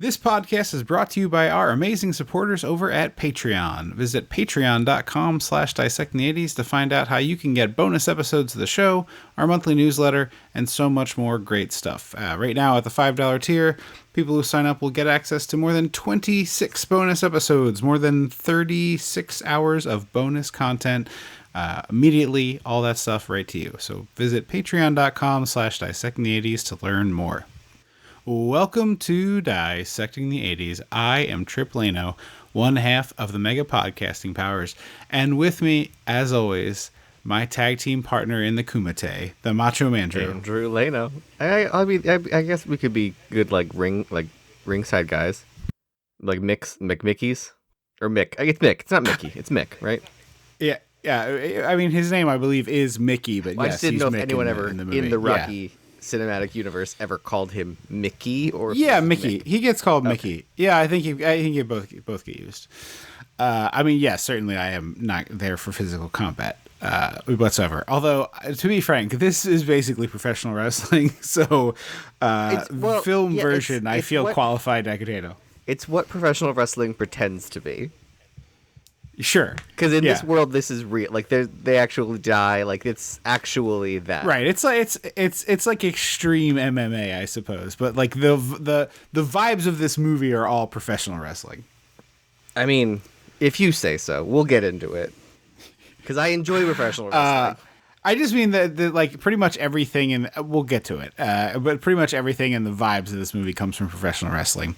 This podcast is brought to you by our amazing supporters over at Patreon. Visit patreon.com/dissectingthe80s to find out how you can get bonus episodes of the show, our monthly newsletter, and so much more great stuff. Right now at the $5 tier, people who sign up will get access to more than 26 bonus episodes, more than 36 hours of bonus content, immediately, all that stuff right to you. So visit patreon.com/dissectingthe80s to learn more. Welcome to Dissecting the 80s. I am Tripp, one half of the Mega Podcasting Powers, and with me, as always, my tag team partner in the kumite, the Macho Man Drew. Andrew Leno. I guess we could be good ringside guys, like McMickeys or Mick. It's Mick. It's not Mickey. It's Mick, right? Yeah. I mean, his name I believe is Mickey, but I yes, just didn't he's know if Mick anyone in the Rocky cinematic universe ever called him Mickey or Mickey. Mick. He gets called Okay. Mickey. Yeah, I think you both get used. I mean, yes, certainly I am not there for physical combat whatsoever. Although, to be frank, this is basically professional wrestling, so film version I feel qualified to handle. It's what professional wrestling pretends to be. Sure, because in this world, this is real. Like they actually die. Like it's actually that. Right. It's like extreme MMA, I suppose. But like the vibes of this movie are all professional wrestling. I mean, if you say so, we'll get into it. Because I enjoy professional wrestling. I just mean that like pretty much everything, and we'll get to it. But pretty much everything in the vibes of this movie comes from professional wrestling.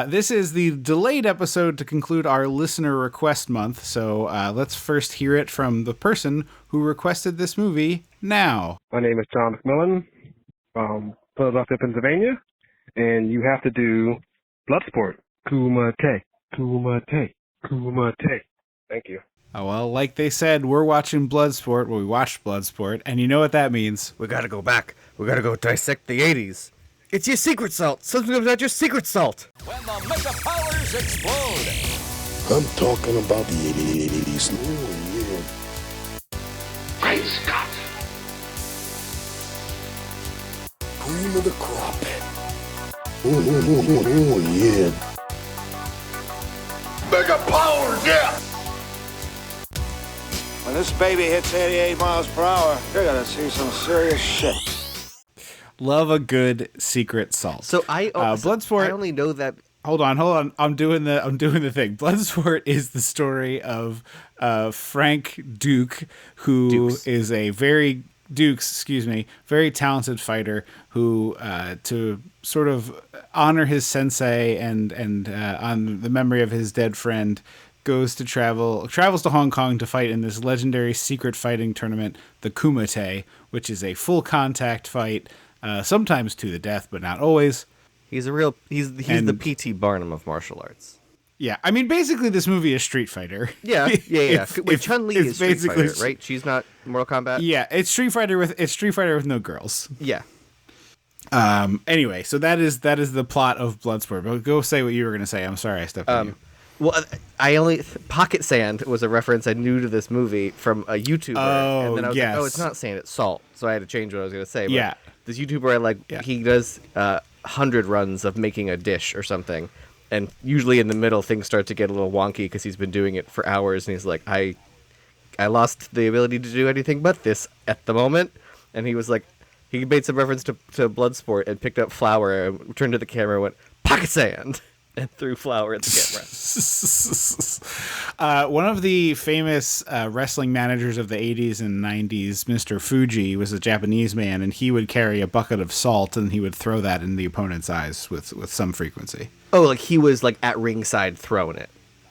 This is the delayed episode to conclude our listener request month. So let's first hear it from the person who requested this movie now. My name is John McMillan from Philadelphia, Pennsylvania, and you have to do Bloodsport. Kumite, kumite, kumite. Thank you. Oh, well, like they said, we're watching Bloodsport. Well, we watched Bloodsport, and you know what that means. We gotta go back. We gotta go dissect the 80s. It's your secret salt. Something about your secret salt. When the mega powers explode. I'm talking about the 80s. Oh, yeah. Great Scott. Cream of the crop. Oh, yeah. Mega powers, yeah. When this baby hits 88 miles per hour, you're gonna see some serious shit. Love a good secret salt. So Bloodsport. I only know that. Hold on. I'm doing the thing. Bloodsport is the story of Frank Duke, who is a very talented fighter who, to sort of honor his sensei and on the memory of his dead friend, travels to Hong Kong to fight in this legendary secret fighting tournament, the kumite, which is a full contact fight, sometimes to the death, but not always. He's the P.T. Barnum of martial arts. Yeah, I mean, basically, this movie is Street Fighter. Yeah. Wait, Chun-Li is Street Fighter, right? She's not Mortal Kombat? Yeah, it's Street Fighter with no girls. Yeah. Anyway, so that is the plot of Bloodsport. But go say what you were going to say. I'm sorry I stepped on you. Well, Pocket Sand was a reference I knew to this movie from a YouTuber. And then I was like, it's not sand, it's salt. So I had to change what I was going to say. But this YouTuber he does 100 runs of making a dish or something. And usually in the middle, things start to get a little wonky because he's been doing it for hours. And he's like, I lost the ability to do anything but this at the moment. And he was like, he made some reference to Bloodsport and picked up flour and turned to the camera and went, Pocket Sand! And threw flour at the camera. One of the famous wrestling managers of the 80s and 90s, Mr. Fuji, was a Japanese man, and he would carry a bucket of salt and he would throw that in the opponent's eyes with some frequency. Oh, like he was like at ringside throwing it.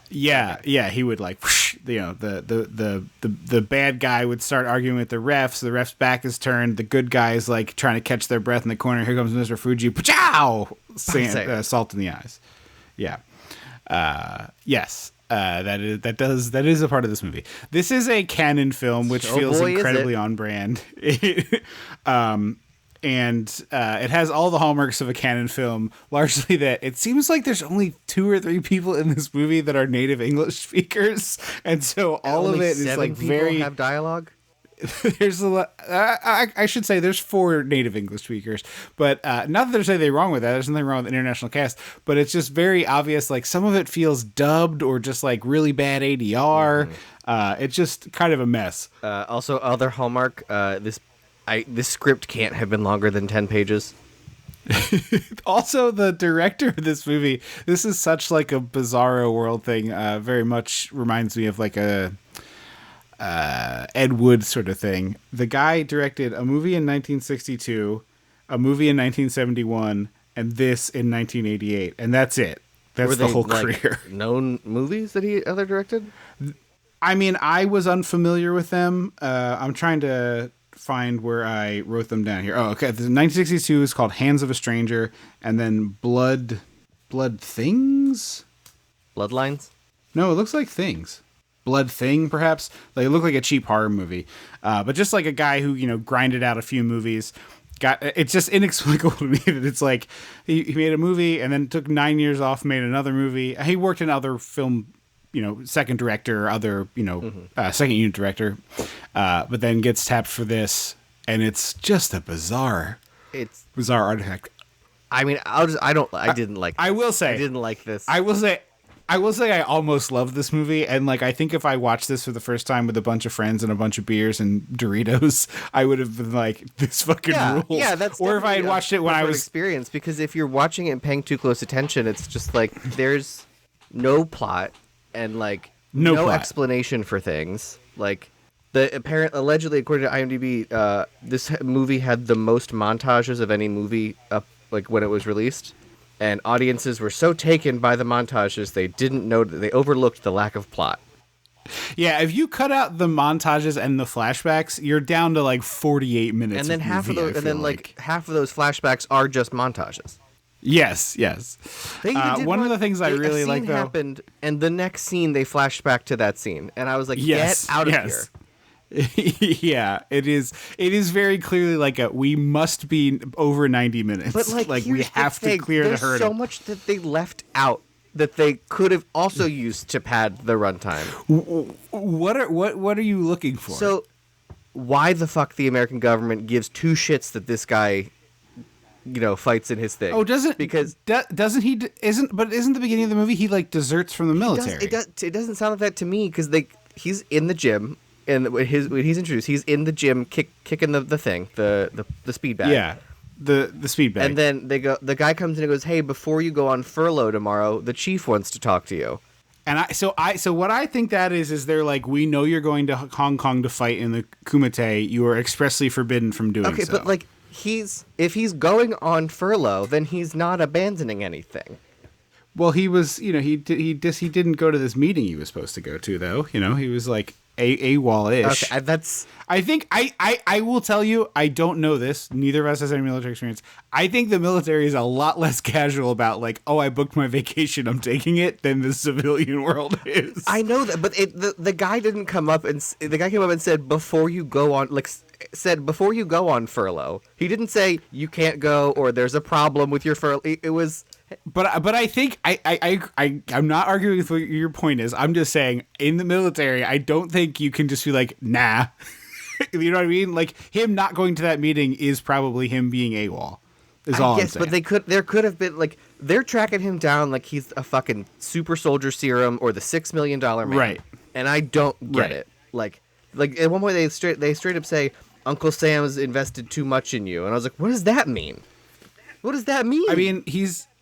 Yeah, he would like, whoosh, the bad guy would start arguing with the refs. The ref's back is turned. The good guy is like trying to catch their breath in the corner. Here comes Mr. Fuji. Pachow! Salt in the eyes. Yeah. Yes. That is a part of this movie. This is a canon film, which feels incredibly on brand. And it has all the hallmarks of a canon film, largely that it seems like there's only 2 or 3 people in this movie that are native English speakers, and so all of it is like very have dialogue. there's a lot. I should say there's 4 native English speakers, but not that there's anything wrong with that. There's nothing wrong with international cast, but it's just very obvious. Like some of it feels dubbed or just like really bad ADR. It's just kind of a mess. Also, other hallmark. This script can't have been longer than 10 pages. Also, the director of this movie. This is such like a bizarro world thing. Very much reminds me of like a. Ed Wood sort of thing. The guy directed a movie in 1962, a movie in 1971, and this in 1988, and that's it. That's the whole career. Known movies that he other directed? I mean, I was unfamiliar with them. I'm trying to find where I wrote them down here. Oh, okay. The 1962 is called Hands of a Stranger, and then Blood Things? Bloodlines? No, it looks like Things. Blood Thing, perhaps. Like, it looked like a cheap horror movie, but just like a guy who grinded out a few movies. It's just inexplicable to me that it's like he made a movie and then took 9 years off, made another movie. He worked in other film, second director, other second unit director, but then gets tapped for this, and it's just a bizarre artifact. I mean, I didn't like. I will say I didn't like this. I will say I almost love this movie, and like I think if I watched this for the first time with a bunch of friends and a bunch of beers and Doritos, I would have been like, "This fucking rules." Yeah, that's. Or if I had watched it when I was experience, because if you're watching it and paying too close attention, it's just like there's no plot and like no explanation for things. Like allegedly, according to IMDb, this movie had the most montages of any movie up like when it was released. And audiences were so taken by the montages, they overlooked the lack of plot. Yeah, if you cut out the montages and the flashbacks, you're down to like 48 minutes. And then half of those flashbacks are just montages. Yes. One of the things I really like, though, happened, and the next scene they flashed back to that scene, and I was like, get out of here. Yeah, it is very clearly like we must be over 90 minutes. But like we have to clear the hurdle. There's so much that they left out that they could have also used to pad the runtime. What are you looking for? So why the fuck the American government gives 2 shits that this guy fights in his thing? Oh, isn't the beginning of the movie he like deserts from the military? It doesn't sound like that to me, because he's in the gym. And when he's introduced, he's in the gym kicking the thing, the speed bag. Yeah, the speed bag. And then the guy comes in and goes, "Hey, before you go on furlough tomorrow, the chief wants to talk to you." And so what I think that is they're like, we know you're going to Hong Kong to fight in the kumite. You are expressly forbidden from doing so. Okay, but like if he's going on furlough, then he's not abandoning anything. Well, he was, he didn't go to this meeting he was supposed to go to, though. He was like AWOL-ish. Okay, I think I will tell you, I don't know this. Neither of us has any military experience. I think the military is a lot less casual about like, oh, I booked my vacation, I'm taking it, than the civilian world is. I know that, but the guy didn't come up and said before you go on furlough. He didn't say you can't go or there's a problem with your furlough. It was. But I think I'm not arguing with what your point is. I'm just saying in the military, I don't think you can just be like, nah. You know what I mean? Like him not going to that meeting is probably him being AWOL. Yes, but there could have been like they're tracking him down like he's a fucking super soldier serum or the $6 million man. Right. And I don't get it. Like at one point they straight up say Uncle Sam's invested too much in you, and I was like, what does that mean? What does that mean? I mean,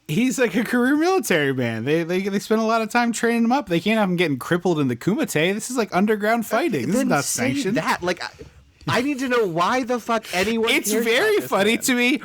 He's like a career military man. They spend a lot of time training him up. They can't have him getting crippled in the kumite. This is like underground fighting. This is not sanctioned. Like, I need to know why the fuck anyone. It's very funny to me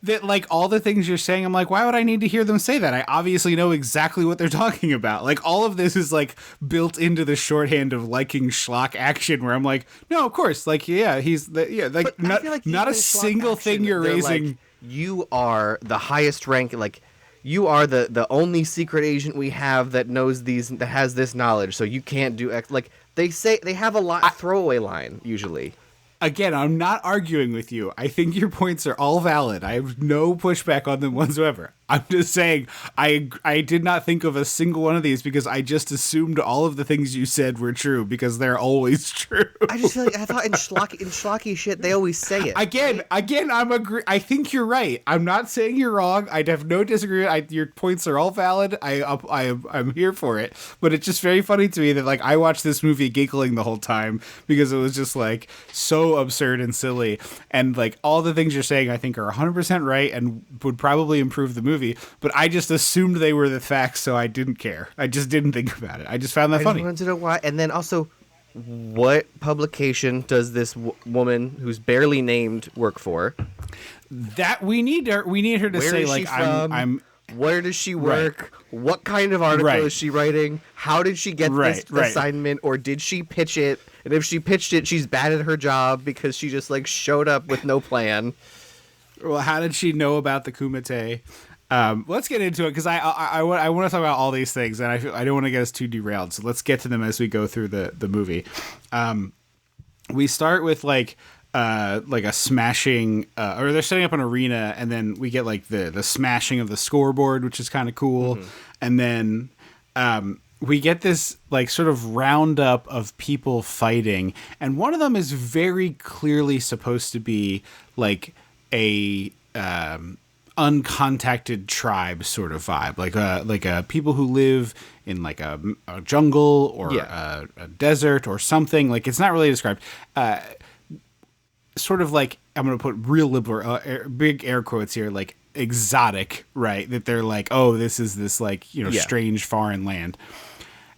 that like all the things you're saying, I'm like, why would I need to hear them say that? I obviously know exactly what they're talking about. Like all of this is like built into the shorthand of liking schlock action, where I'm like, no, of course, like like not a single thing you're raising. Like, you are the highest rank, like. You are the only secret agent we have that has this knowledge, so you can't do X. Like they say, they have a throwaway line usually. Again, I'm not arguing with you. I think your points are all valid. I have no pushback on them whatsoever. I'm just saying, I did not think of a single one of these because I just assumed all of the things you said were true because they're always true. I just feel like I thought in schlocky shit they always say it. Again, I think you're right. I'm not saying you're wrong. I have no disagreement. Your points are all valid. I'm here for it. But it's just very funny to me that like I watched this movie giggling the whole time because it was just like so absurd and silly. And like all the things you're saying I think are 100% right and would probably improve the movie. But I just assumed they were the facts, so I didn't care. I just didn't think about it. I just found that funny. I wanted to know why. And then also, what publication does this woman who's barely named work for? That we need her to say like I'm. Where does she work? Right. What kind of article is she writing? How did she get this assignment, or did she pitch it? And if she pitched it, she's bad at her job because she just like showed up with no plan. Well, how did she know about the kumite? Let's get into it because I want to talk about all these things, and I don't want to get us too derailed. So let's get to them as we go through the movie. We start with like a smashing, or they're setting up an arena, and then we get like the smashing of the scoreboard, which is kind of cool, and then we get this like sort of roundup of people fighting, and one of them is very clearly supposed to be like a uncontacted tribe sort of vibe, like people who live in like a jungle or a desert or something. Like it's not really described. Sort of like, I'm gonna put real liberal, big air quotes here, like exotic, right? That they're like, oh, this is this like strange foreign land,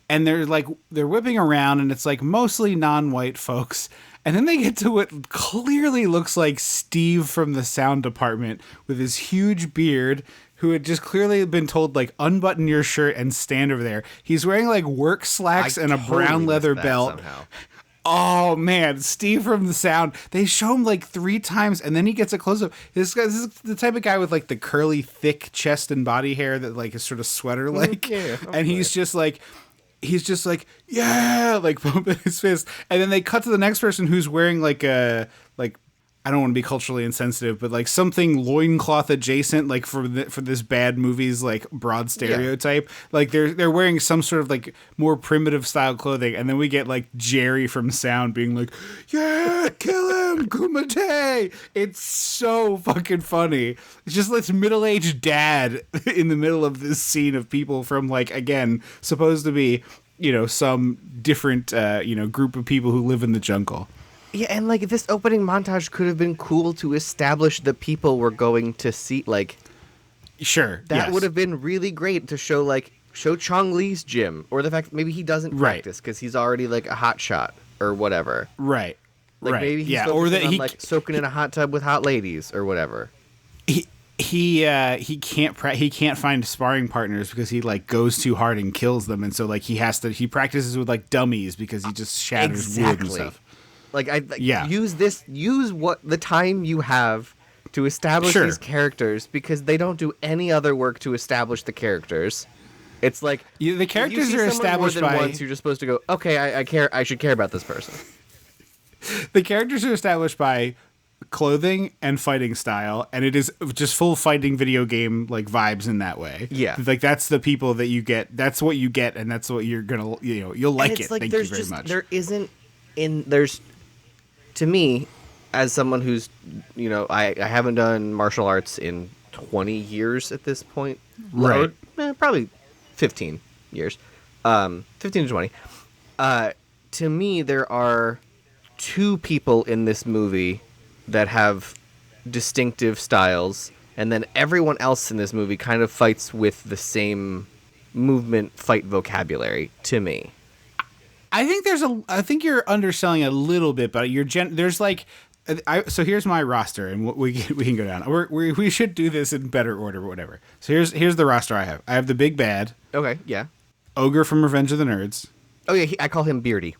and they're whipping around, and it's like mostly non-white folks. And then they get to what clearly looks like Steve from the sound department with his huge beard, who had just clearly been told, like, unbutton your shirt and stand over there. He's wearing, like, work slacks and a brown leather belt. Somehow. Oh, man. Steve from the sound. They show him, like, 3 times, and then he gets a close-up. This is the type of guy with, like, the curly, thick chest and body hair that, like, is sort of sweater-like. And he's just, like... yeah, like pumping his fist. And then they cut to the next person who's wearing like I don't want to be culturally insensitive, but like something loincloth adjacent, like for this bad movie's like broad stereotype. Yeah. Like they're wearing some sort of like more primitive style clothing, and then we get like Jerry from Sound being like, "Yeah, kill him, Kumite!" It's so fucking funny. It's just this middle-aged dad in the middle of this scene of people from like, again, supposed to be some different group of people who live in the jungle. Yeah, and like this opening montage could have been cool to establish the people we're going to see. Like, sure, that would have been really great to show Chong Li's gym, or the fact that maybe he doesn't practice because he's already like a hot shot or whatever. Right. Like maybe he's or that he like soaking in a hot tub with hot ladies or whatever. He can't find sparring partners because he like goes too hard and kills them, and so like he practices with like dummies because he just shatters wood and stuff. Like use what the time you have to establish these characters, because they don't do any other work to establish the characters. It's like the characters are established more than by once. You're just supposed to go, okay, I care. I should care about this person. The characters are established by clothing and fighting style, and it is just full fighting video game like vibes in that way. Yeah, like that's the people that you get. That's what you get, and that's what you're gonna you'll like it. Like, Thank you very much. There's to me, as someone who's I haven't done martial arts in 20 years at this point, right? Probably 15 years, 15 to 20. To me, there are 2 people in this movie that have distinctive styles, and then everyone else in this movie kind of fights with the same movement fight vocabulary to me. I think you're underselling a little bit, but there's like, so here's my roster, and we can go down. We should do this in better order, or whatever. So here's the roster I have. I have the big bad. Okay, yeah. Ogre from Revenge of the Nerds. Oh yeah, I call him Beardy.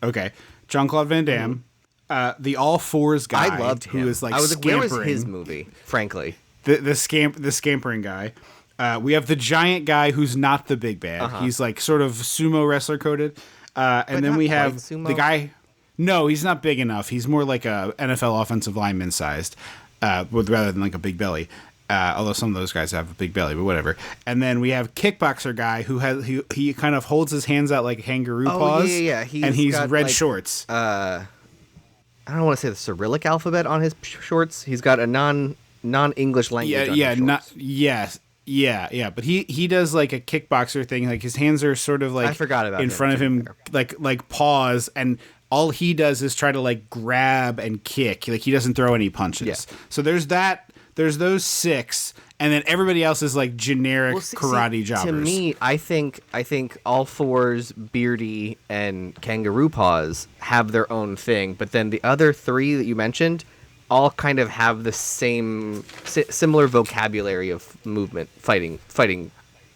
Okay, Jean-Claude Van Damme. The All Fours guy. I loved him. Who is like scampering. Where was his movie? Frankly, the scampering guy. We have the giant guy who's not the big bad. Uh-huh. He's like sort of sumo wrestler coded. And then we have the guy. No, he's not big enough. He's more like a NFL offensive lineman sized, rather than like a big belly. Although some of those guys have a big belly, but whatever. And then we have kickboxer guy who has he kind of holds his hands out like kangaroo paws. Yeah. And he's got red shorts. I don't want to say the Cyrillic alphabet on his shorts. He's got a non-English language. Yeah. But he does like a kickboxer thing. Like his hands are sort of like I forgot about in front of him, like paws, and all he does is try to like grab and kick. Like he doesn't throw any punches. Yeah. So there's that. There's those 6, and then everybody else is like generic karate jobbers. To me, I think All Fours, Beardy, and Kangaroo Paws have their own thing, but then the other 3 that you mentioned all kind of have the similar vocabulary of movement, fighting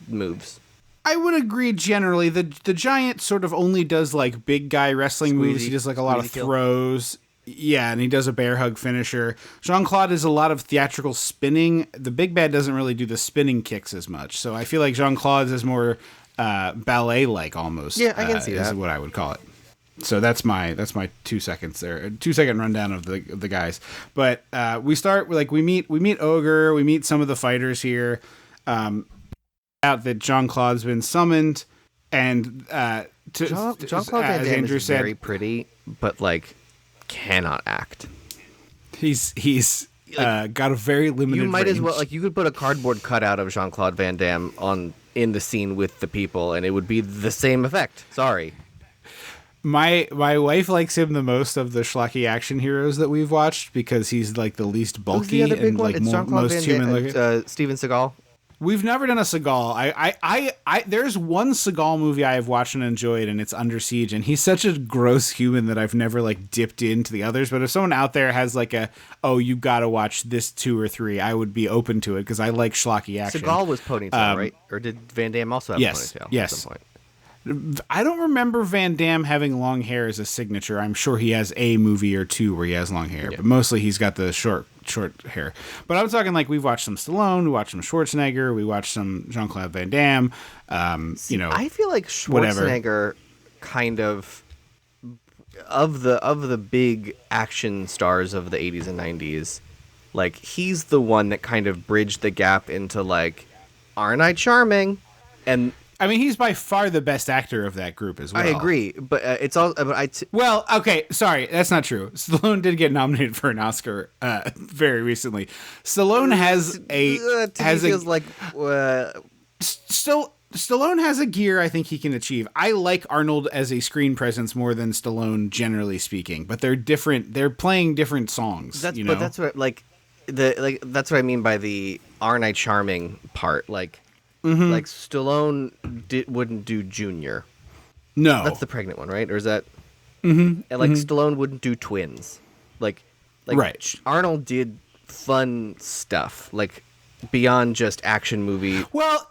moves. I would agree generally. The giant sort of only does like big guy wrestling moves. He does like a lot of throws. Yeah, and he does a bear hug finisher. Jean-Claude does a lot of theatrical spinning. The big bad doesn't really do the spinning kicks as much. So I feel like Jean-Claude's is more ballet-like almost. Yeah, I can see that. Is what I would call it. So that's my 2 seconds there. A 2-second rundown of the guys. But we start with we meet Ogre. We meet some of the fighters here. Out that Jean-Claude's been summoned, and Jean-Claude Van Damme is very pretty, but like cannot act. He's got a very limited. You might range. as well you could put a cardboard cutout of Jean-Claude Van Damme in the scene with the people, and it would be the same effect. Sorry. My wife likes him the most of the schlocky action heroes that we've watched because he's like the least bulky and like most human looking. Steven Seagal. We've never done a Seagal. I there's one Seagal movie I have watched and enjoyed, and it's Under Siege, and he's such a gross human that I've never like dipped into the others. But if someone out there has like you got to watch this 2 or 3, I would be open to it because I like schlocky action. Seagal was ponytail, right? Or did Van Damme also have ponytail? Yes. At some point? I don't remember Van Damme having long hair as a signature. I'm sure he has a movie or 2 where he has long hair, but mostly he's got the short hair. But I was talking like we've watched some Stallone, we watched some Schwarzenegger, we watched some Jean-Claude Van Damme. I feel like Schwarzenegger kind of the big action stars of the 80s and 90s, like he's the one that kind of bridged the gap into like, aren't I charming? And I mean, he's by far the best actor of that group as well. I agree, but it's all. Well, okay, sorry, that's not true. Stallone did get nominated for an Oscar very recently. Stallone Stallone has a gear I think he can achieve. I like Arnold as a screen presence more than Stallone, generally speaking, but they're different. They're playing different songs. But that's what that's what I mean by the aren't I charming part, like. Mm-hmm. Like Stallone wouldn't do Junior. No, that's the pregnant one, right? Or is that? Mm-hmm. And like Stallone wouldn't do Twins. Like right. Arnold did fun stuff, like beyond just action movie. Well,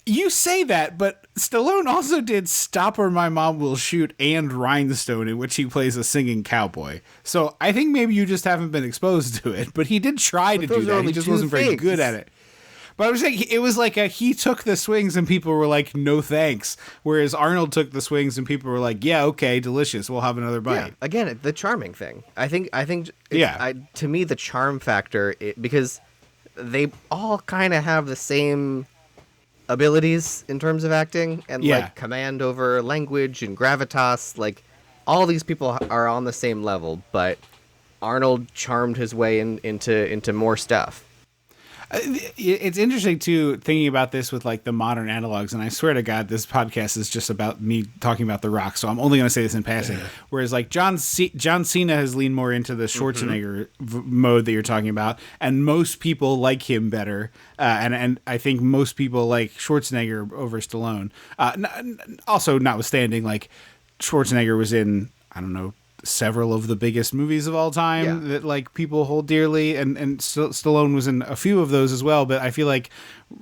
you say that, but Stallone also did Stop or My Mom Will Shoot and Rhinestone, in which he plays a singing cowboy. So I think maybe you just haven't been exposed to it, but he did try to do that. He just wasn't very good at it. But I was saying it was like he took the swings and people were like, no thanks. Whereas Arnold took the swings and people were like, yeah, okay, delicious. We'll have another bite. Yeah. Again, the charming thing. I think. To me, the charm factor, because they all kind of have the same abilities in terms of acting and like command over language and gravitas. Like all these people are on the same level, but Arnold charmed his way into more stuff. It's interesting too, thinking about this with like the modern analogs, and I swear to God, this podcast is just about me talking about The Rock, so I'm only going to say this in passing. Whereas like John Cena has leaned more into the Schwarzenegger mode that you're talking about, and most people like him better, and I think most people like Schwarzenegger over Stallone. Also, notwithstanding, like Schwarzenegger was in, I don't know, several of the biggest movies of all time that like people hold dearly, and Stallone was in a few of those as well, but I feel like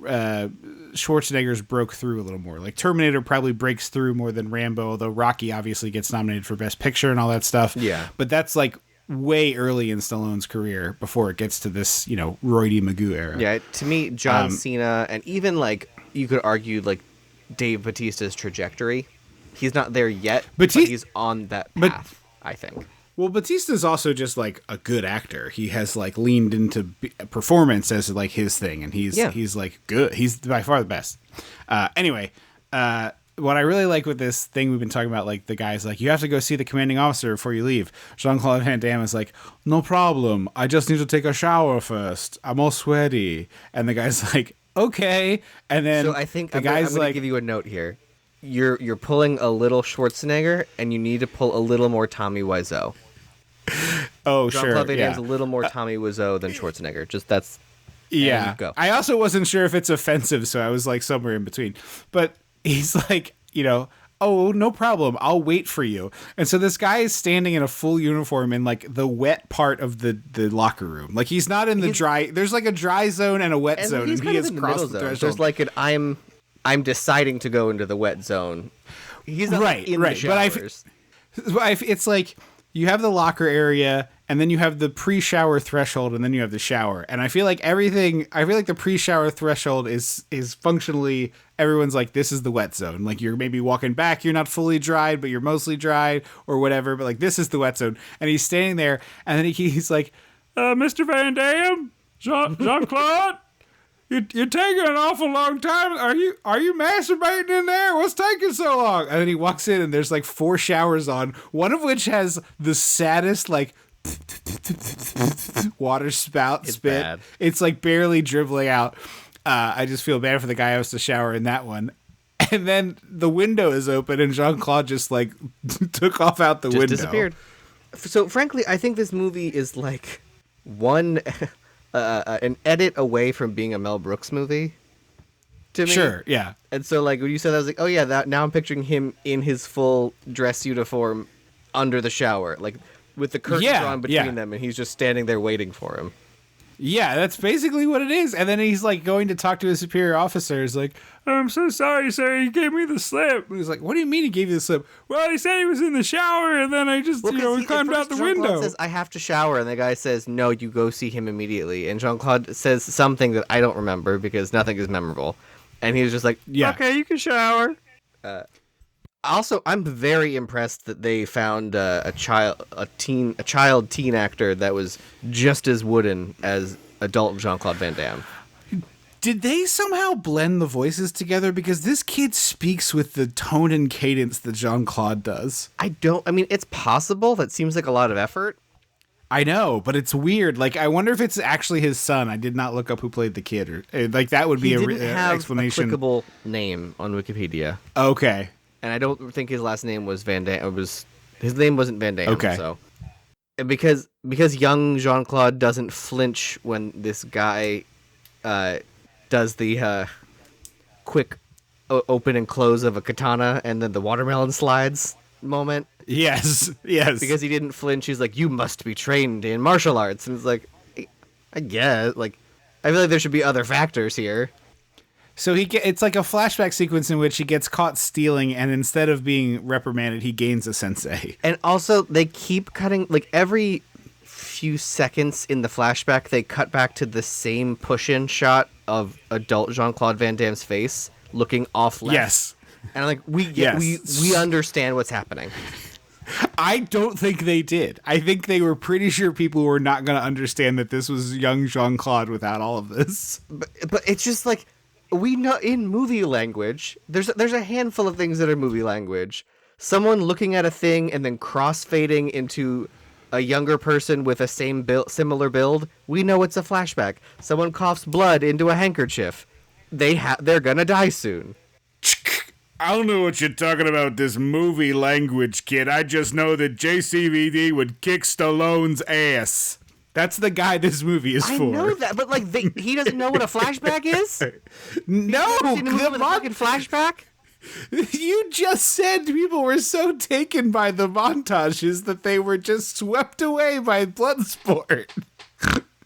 Schwarzenegger's broke through a little more. Like Terminator probably breaks through more than Rambo, although Rocky obviously gets nominated for Best Picture and all that stuff. But that's like way early in Stallone's career before it gets to this, Roidy Magoo era. To me, John Cena, and even like you could argue like Dave Bautista's trajectory, he's not there yet, but he's on that path. I think. Well, Batista's also just like a good actor. He has like leaned into performance as like his thing, and he's like good. He's by far the best. Anyway, what I really like with this thing we've been talking about, like the guy's like, you have to go see the commanding officer before you leave. Jean-Claude Van Damme is like, no problem. I just need to take a shower first. I'm all sweaty. And the guy's like, okay. And then so I think the I'm guy's gonna like, give you a note here. You're pulling a little Schwarzenegger, and you need to pull a little more Tommy Wiseau. Oh, Jean-Claude sure. Van Yeah. Damme's a little more Tommy Wiseau than Schwarzenegger. Just that's yeah. Go. I also wasn't sure if it's offensive, so I was like somewhere in between. But he's like, oh, no problem. I'll wait for you. And so this guy is standing in a full uniform in like the wet part of the locker room. Like he's not in the dry. There's like a dry zone and a wet zone, and he has crossed the threshold. There's like an I'm deciding to go into the wet zone. He's not right, in right. the showers. But it's like you have the locker area, and then you have the pre-shower threshold, and then you have the shower. And I feel like the pre-shower threshold is functionally, everyone's like, this is the wet zone. Like you're maybe walking back, you're not fully dried, but you're mostly dried or whatever. But like, this is the wet zone. And he's standing there, and then he's like, Mr. Van Damme, Jean-Claude, you're taking an awful long time. Are you masturbating in there? What's taking so long? And then he walks in, and there's like 4 showers on, one of which has the saddest like water spit. Bad. It's like barely dribbling out. I just feel bad for the guy who has to shower in that one. And then the window is open, and Jean-Claude just like took off out the window. Disappeared. So frankly, I think this movie is like one an edit away from being a Mel Brooks movie. To me. Sure, yeah. And so like when you said that, I was like, oh yeah, now I'm picturing him in his full dress uniform under the shower, like with the curtain drawn between them, and he's just standing there waiting for him. Yeah, that's basically what it is. And then he's like going to talk to his superior officer. He's like, I'm so sorry, sir. He gave me the slip. And he's like, what do you mean he gave you the slip? Well, he said he was in the shower, and then I just, climbed out the window. Says, I have to shower. And the guy says, no, you go see him immediately. And Jean-Claude says something that I don't remember because nothing is memorable. And he was just like, okay, you can shower. Also, I'm very impressed that they found a child teen actor that was just as wooden as adult Jean-Claude Van Damme. Did they somehow blend the voices together? Because this kid speaks with the tone and cadence that Jean-Claude does. I mean, it's possible. That seems like a lot of effort. I know, but it's weird. Like, I wonder if it's actually his son. I did not look up who played the kid. Or like, that would be an explanation. He didn't have a clickable name on Wikipedia. Okay. And I don't think his last name was Van Damme. His name wasn't Van Damme. Okay. So, and because young Jean-Claude doesn't flinch when this guy does the quick open and close of a katana and then the watermelon slides moment. Yes. Because he didn't flinch. He's like, you must be trained in martial arts. And it's like, I guess. Like, I feel like there should be other factors here. So it's like a flashback sequence in which he gets caught stealing, and instead of being reprimanded, he gains a sensei. And also, they keep cutting, like, every few seconds in the flashback, they cut back to the same push-in shot of adult Jean-Claude Van Damme's face, looking off left. Yes. And I'm like, we understand what's happening. I don't think they did. I think they were pretty sure people were not going to understand that this was young Jean-Claude without all of this. But it's just like, we know in movie language, there's a handful of things that are movie language. Someone looking at a thing and then cross-fading into a younger person with a similar build, we know it's a flashback. Someone coughs blood into a handkerchief. They're gonna die soon. I don't know what you're talking about, this movie language, kid. I just know that JCVD would kick Stallone's ass. That's the guy this movie is for. I know that, but like he doesn't know what a flashback is? No, the fucking flashback? You just said people were so taken by the montages that they were just swept away by Bloodsport.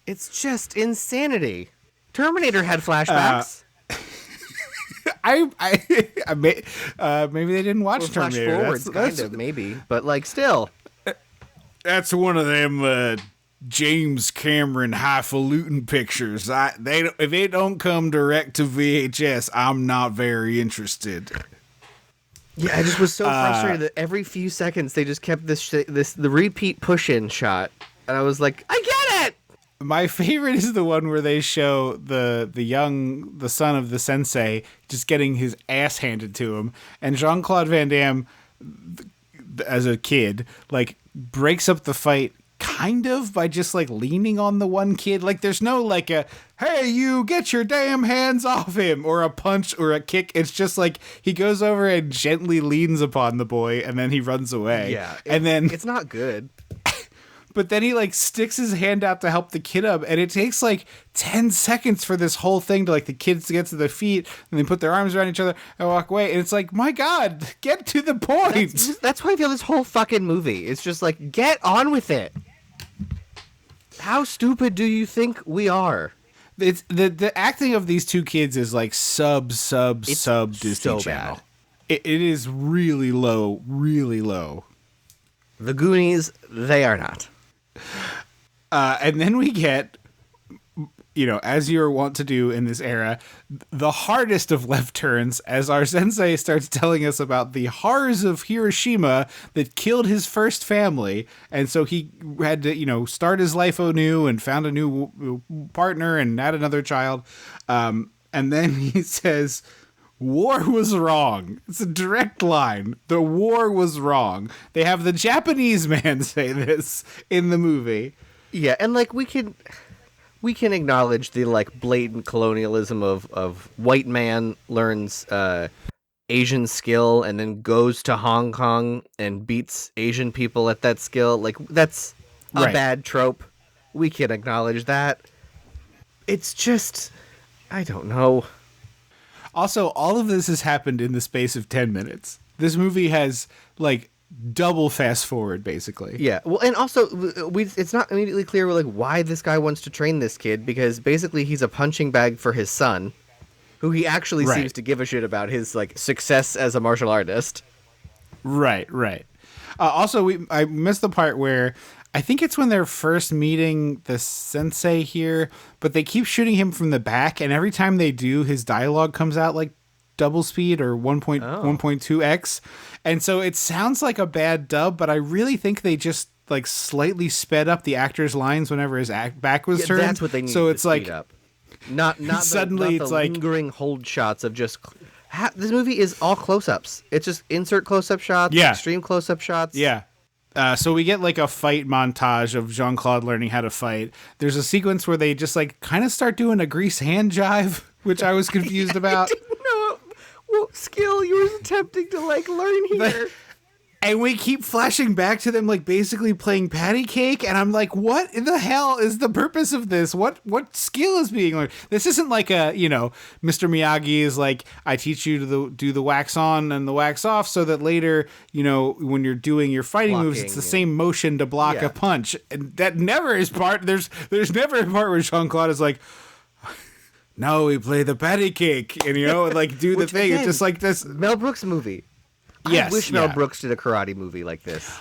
It's just insanity. Terminator had flashbacks. Maybe they didn't watch Terminator. Flash forwards, maybe, but like still. That's one of them James Cameron highfalutin pictures. If they don't come direct to VHS, I'm not very interested. Yeah, I just was so frustrated that every few seconds they just kept the repeat push-in shot, and I was like, I get it. My favorite is the one where they show the son of the sensei just getting his ass handed to him, and Jean-Claude Van Damme, as a kid, like breaks up the fight kind of by just like leaning on the one kid. Like there's no like a, hey, you get your damn hands off him, or a punch or a kick. It's just like he goes over and gently leans upon the boy, and then he runs away. Yeah, and then it's not good. But then he like sticks his hand out to help the kid up, and it takes like 10 seconds for this whole thing to like the kids to get to their feet, and they put their arms around each other and walk away. And it's like, my God, get to the point. That's why I feel this whole fucking movie. It's just like, get on with it. How stupid do you think we are? It's the acting of these two kids is like sub Disney so Channel. Bad. It is really low, really low. The Goonies, they are not. And then we get, as you're wont to do in this era, the hardest of left turns as our sensei starts telling us about the horrors of Hiroshima that killed his first family. And so he had to, start his life anew and found a new partner and had another child. And then he says, war was wrong. It's a direct line. The war was wrong. They have the Japanese man say this in the movie. Yeah, and like we can acknowledge the like blatant colonialism of white man learns Asian skill and then goes to Hong Kong and beats Asian people at that skill. Like that's a bad trope. We can acknowledge that. It's just, I don't know. Also, all of this has happened in the space of 10 minutes. This movie has like double fast forward, basically. Yeah. Well, and also it's not immediately clear like why this guy wants to train this kid, because basically he's a punching bag for his son, who he actually seems to give a shit about his like success as a martial artist. Right. Also, I missed the part where I think it's when they're first meeting the sensei here, but they keep shooting him from the back, and every time they do, his dialogue comes out like double speed or 1.2x. And so it sounds like a bad dub, but I really think they just like slightly sped up the actor's lines whenever his back was turned. That's what they need. So it's to like speed up. Not suddenly not it's the like lingering hold shots of just. This movie is all close-ups. It's just insert close-up shots, extreme close-up shots. Yeah. So we get like a fight montage of Jean-Claude learning how to fight. There's a sequence where they just like kind of start doing a grease hand jive, which I was confused about. I didn't know what skill you were attempting to like learn here. And we keep flashing back to them like basically playing patty cake, and I'm like, what in the hell is the purpose of this? What skill is being learned? This isn't like a, Mr. Miyagi is like, I teach you to do the wax on and the wax off so that later, when you're doing your fighting moves, it's the same motion to block a punch. And that never is part, there's never a part where Jean-Claude is like, no, we play the patty cake and, like do the thing. Again, it's just like this. Mel Brooks movie. Yes, I wish Mel Brooks did a karate movie like this.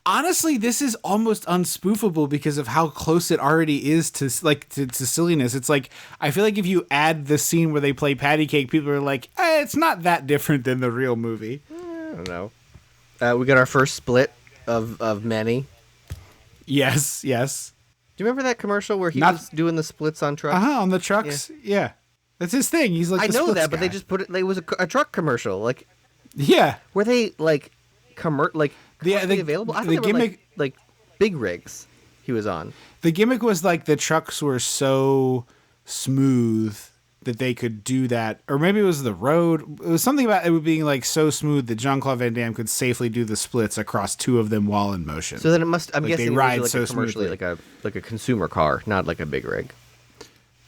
Honestly, this is almost unspoofable because of how close it already is to silliness. It's like, I feel like if you add the scene where they play patty cake, people are like, it's not that different than the real movie. I don't know. We got our first split of many. Yes. Do you remember that commercial where he was doing the splits on trucks? On the trucks. Yeah. That's his thing. He's like, I know that, guy. but they just put it. It was a truck commercial. Like, yeah. Were they like commercially available? I thought they were like big rigs he was on. The gimmick was like the trucks were so smooth that they could do that, or maybe it was the road. It was something about it being like so smooth that Jean-Claude Van Damme could safely do the splits across two of them while in motion. So then it must. I'm guessing they ride it was like so commercially smoothly. like a consumer car, not like a big rig.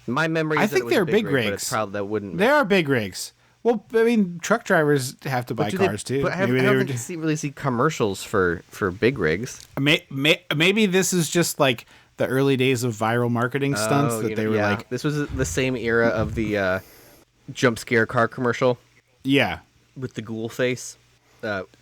My memory is I think they're big rigs. But it's probably that wouldn't. They are big rigs. Well, I mean, truck drivers have to buy cars too. But I don't think you really see commercials for big rigs. Maybe this is just like the early days of viral marketing stunts that they were like. This was the same era of the jump scare car commercial. Yeah, with the ghoul face.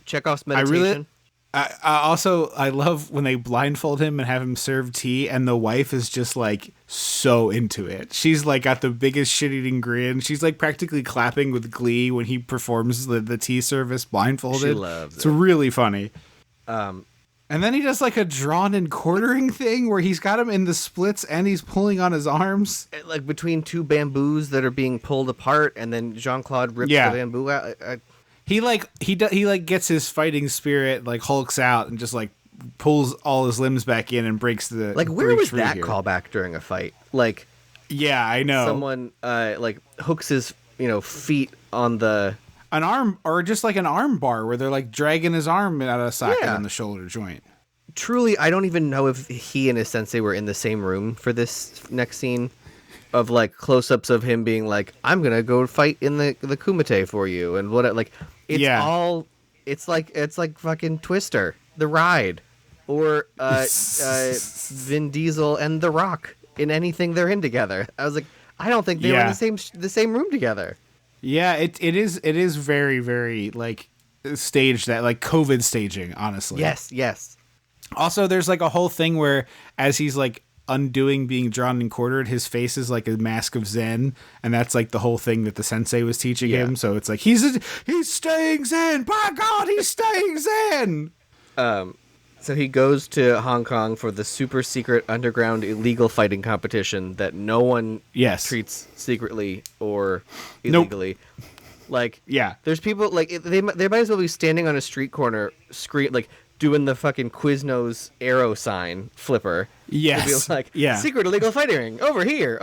Chekhov's meditation. I love when they blindfold him and have him serve tea, and the wife is just like so into it. She's like got the biggest shit-eating grin. She's like practically clapping with glee when he performs the tea service blindfolded. She loves It's really funny. And then he does like a drawn and quartering thing where he's got him in the splits and he's pulling on his arms, like between two bamboos that are being pulled apart, and then Jean-Claude rips the bamboo out. He gets his fighting spirit, like hulks out and just like pulls all his limbs back in and breaks the where was that callback during a fight? Like, yeah, I know someone like hooks his feet on an arm, or just like an arm bar where they're like dragging his arm out of the socket on the shoulder joint. Truly, I don't even know if he and his sensei were in the same room for this next scene. Of like close-ups of him being like, I'm gonna go fight in the kumite for you, and what like it's like fucking Twister, the ride, or Vin Diesel and The Rock in anything they're in together. I was like, I don't think they were in the same room together. Yeah, it is very, very like staged, that like COVID staging, honestly. Yes. Also, there's like a whole thing where as he's like undoing being drawn and quartered, his face is like a mask of Zen, and that's like the whole thing that the sensei was teaching him. So it's like he's staying Zen. By God, he's staying Zen. So he goes to Hong Kong for the super secret underground illegal fighting competition that no one treats secretly or illegally. Nope. Like, there's people like they might as well be standing on a street corner, like doing the fucking Quiznos arrow sign flipper. Yes. Be like, secret illegal fighting over here.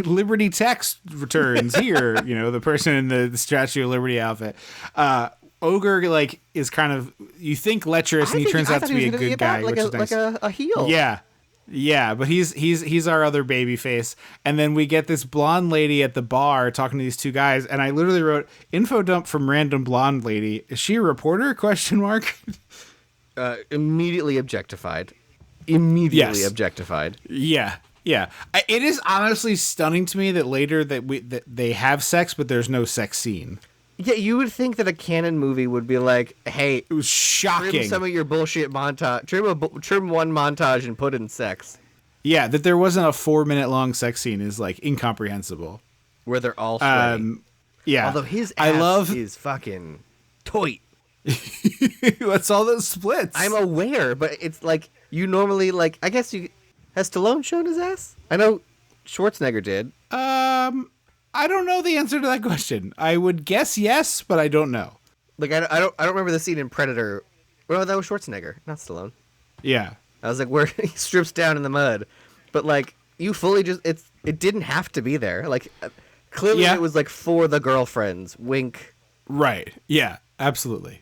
Liberty tax returns here. The person in the Statue of Liberty outfit. Ogre like is kind of, you think, lecherous, and he turns out to be a good guy, which is nice. Like a heel. Yeah, but he's our other baby face. And then we get this blonde lady at the bar talking to these two guys, and I literally wrote info dump from random blonde lady. Is she a reporter? ? Immediately objectified. Objectified. Yeah. It is honestly stunning to me that later that they have sex, but there's no sex scene. Yeah, you would think that a canon movie would be like, hey, it was shocking. Trim some of your bullshit montage. Trim one montage and put in sex. Yeah, that there wasn't a 4-minute long sex scene is like incomprehensible. Where they're all sweaty. Yeah. Although his ass is fucking tight. What's all those splits? I'm aware, but it's like you normally like. I guess has Stallone shown his ass? I know Schwarzenegger did. I don't know the answer to that question. I would guess yes, but I don't know. Like I don't remember the scene in Predator. Well, that was Schwarzenegger, not Stallone. Yeah. I was like, where he strips down in the mud, but like you fully just it didn't have to be there. Like clearly it was like for the girlfriends. Wink. Right. Yeah. Absolutely.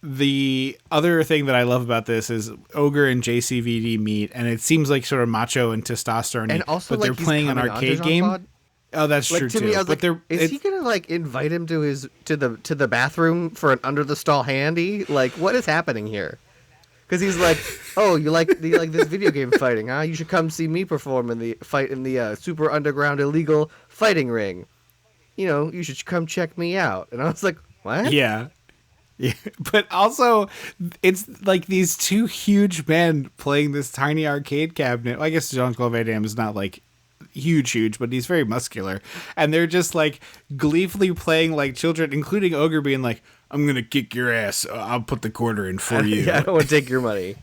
The other thing that I love about this is Ogre and JCVD meet, and it seems like sort of macho and testosterone, and also but they're playing an arcade game. Oh, that's true too. Me, I was like, is he gonna like invite him to the bathroom for an under the stall handy? Like, what is happening here? Because he's like, oh, you like this video game fighting, huh? You should come see me perform in the super underground illegal fighting ring. You should come check me out. And I was like, what? Yeah. But also, it's like these two huge men playing this tiny arcade cabinet. I guess Jean-Claude Van Damme is not like huge, but he's very muscular, and they're just like gleefully playing like children, including Ogre being like, I'm gonna kick your ass, I'll put the quarter in for you. I don't want to take your money.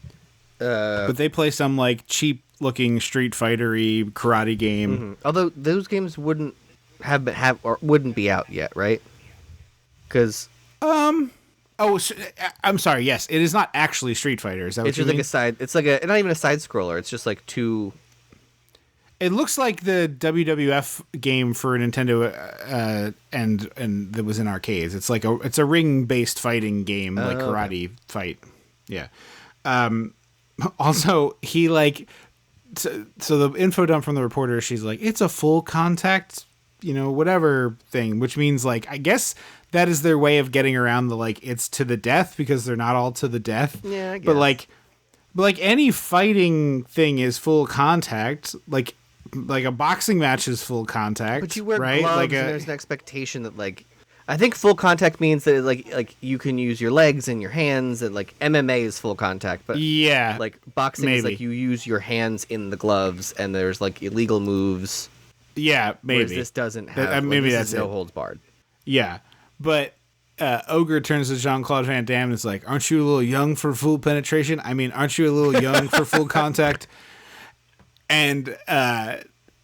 But they play some like cheap looking Street Fighter-y karate game. Mm-hmm. Although those games wouldn't wouldn't be out yet, right? Because I'm sorry, yes, it is not actually Street Fighter. Is that what you mean? It's just like a side, it's like not even a side scroller, it's just like two. It looks like the WWF game for Nintendo, and that was in arcades. It's like it's a ring-based fighting game, like karate fight. Yeah. Also, he like so the info dump from the reporter. She's like, it's a full contact, whatever thing, which means like I guess that is their way of getting around the like it's to the death because they're not all to the death. Yeah, I guess. But like any fighting thing is full contact. Like a boxing match is full contact. But you wear right? gloves, and there's an expectation that like I think full contact means that like you can use your legs and your hands, and like MMA is full contact, but like boxing is like you use your hands in the gloves, and there's like illegal moves. Yeah, maybe. Whereas this doesn't have. Maybe this that's is no holds barred. Yeah, but Ogre turns to Jean-Claude Van Damme and is like, "Aren't you a little young for full penetration? I mean, aren't you a little young for full contact?" And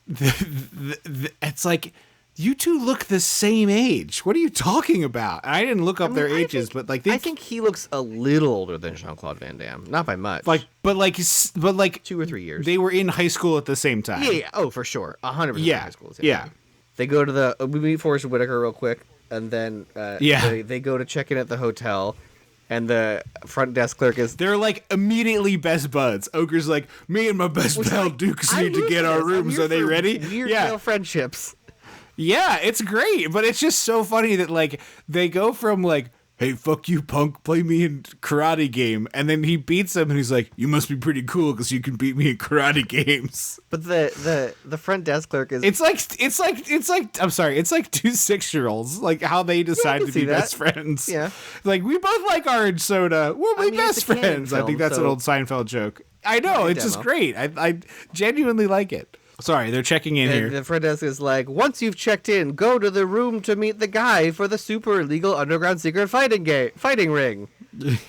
it's like, you two look the same age. What are you talking about? I didn't look up their ages, but like I think he looks a little older than Jean-Claude Van Damme, not by much. But 2 or 3 years. They were in high school at the same time. Yeah. Oh, for sure, 100% high school. Yeah. They go to we meet Forrest Whitaker real quick, and then they go to check in at the hotel. And the front desk clerk is... They're, like, immediately best buds. Ogre's like, me and my best pal Dukes need to get our rooms. Are they ready? Weird male friendships. Yeah, it's great. But it's just so funny that, like, they go from, like, hey, fuck you, punk, play me in karate game. And then he beats him, and he's like, you must be pretty cool because you can beat me in karate games. But the front desk clerk is... It's like I'm sorry, it's like 2 6-year-olds, like how they decide to be best friends. Yeah. Like, we both like orange soda. We'll be best friends. I think that's an old Seinfeld joke. I know, it's just great. I genuinely like it. Sorry, they're checking in here. The front desk is like, once you've checked in, go to the room to meet the guy for the super illegal underground secret fighting ring.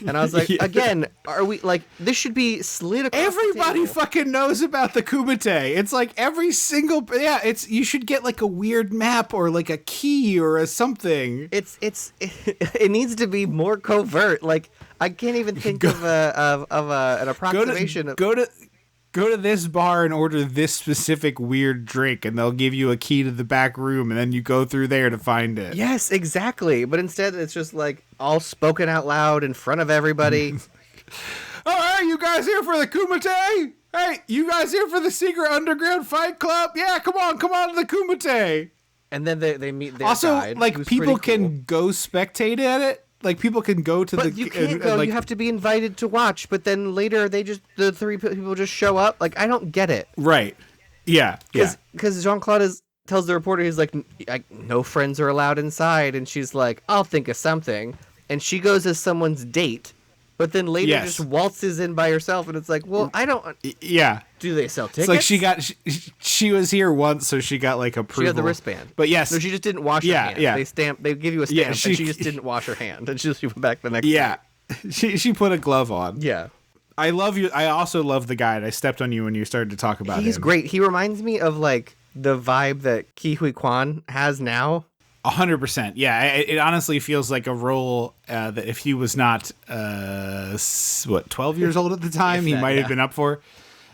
And I was like, again, are we like, this should be slid across Everybody the table. fucking knows about the kumite. It's like every single, you should get like a weird map or like a key or a something. It needs to be more covert. Like, I can't even think of an approximation. Go to this bar and order this specific weird drink, and they'll give you a key to the back room, and then you go through there to find it. Yes, exactly. But instead, it's just like all spoken out loud in front of everybody. All right, you guys here for the kumite? Hey, you guys here for the secret underground fight club? Yeah, come on to the kumite. And then they meet their also, guide, like, people can go spectate at it. Like, people can go to but you can't go. You have to be invited to watch. But then later, the 3 people just show up. Like, I don't get it. Right. Yeah. Because Jean-Claude tells the reporter, he's like, no friends are allowed inside. And she's like, I'll think of something. And she goes as someone's date. But then later just waltzes in by herself. And it's like, well, I don't... Yeah. Do they sell tickets? It's like she was here once, so she got like approval. She had the wristband. But yes. No, she just didn't wash her hand. Yeah. They give you a stamp, and she just didn't wash her hand. And she went back the next day. Yeah. She put a glove on. Yeah. I love you. I also love the guide. I stepped on you when you started to talk about him. He's great. He reminds me of like the vibe that Ke Huy Quan has now. 100%. Yeah, it honestly feels like a role that if he was not 12 years old at the time, he might have been up for.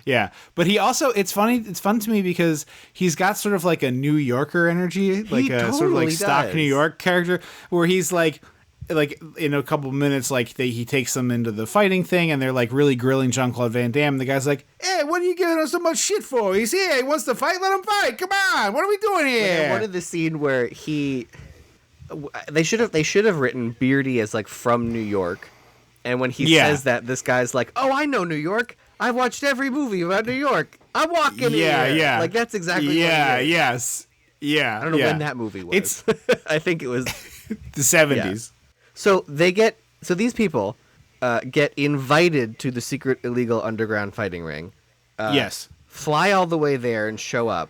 Yeah, but he also, it's fun to me because he's got sort of like a New Yorker energy, like a sort of like stock New York character, where he's like in a couple minutes, like he takes them into the fighting thing, and they're like really grilling Jean-Claude Van Damme. And the guy's like, "Hey, what are you giving us so much shit for? He's here. He wants to fight. Let him fight. Come on. What are we doing here?" I wanted the scene where they should have written Beardy as like from New York, and when he says that, this guy's like, "Oh, I know New York. I've watched every movie about New York. I'm walking here." Yeah. Like that's exactly what it is. Yes. Yeah. I don't know when that movie was. I think it was the 70s. Yeah. So these people get invited to the secret illegal underground fighting ring. Yes. Fly all the way there and show up.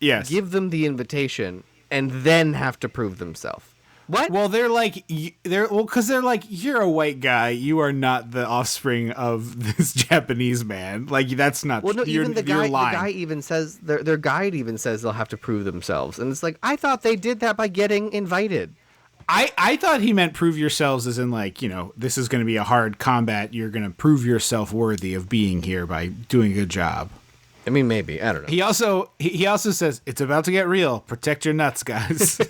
Yes. Give them the invitation and then have to prove themselves. What? Well, because they're like, you're a white guy. You are not the offspring of this Japanese man. Like, that's not. Well, no, even the guy even says their guide even says they'll have to prove themselves, and it's like, I thought they did that by getting invited. I thought he meant prove yourselves as in like, you know, this is going to be a hard combat. You're going to prove yourself worthy of being here by doing a good job. I mean, maybe. I don't know. He also says, it's about to get real. Protect your nuts, guys.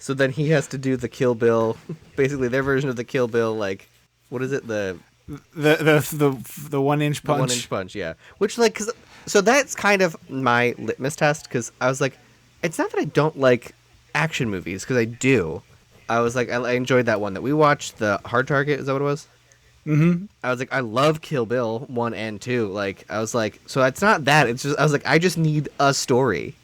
So then he has to do the Kill Bill, basically their version of the Kill Bill, like, what is it? The 1-inch punch. The 1-inch punch, yeah. Which, like, so that's kind of my litmus test, because I was like, it's not that I don't like action movies, because I do. I was like, I enjoyed that one that we watched, the Hard Target, is that what it was? Mm-hmm. I was like, I love Kill Bill 1 and 2. Like, I was like, so it's not that. It's just, I was like, I just need a story.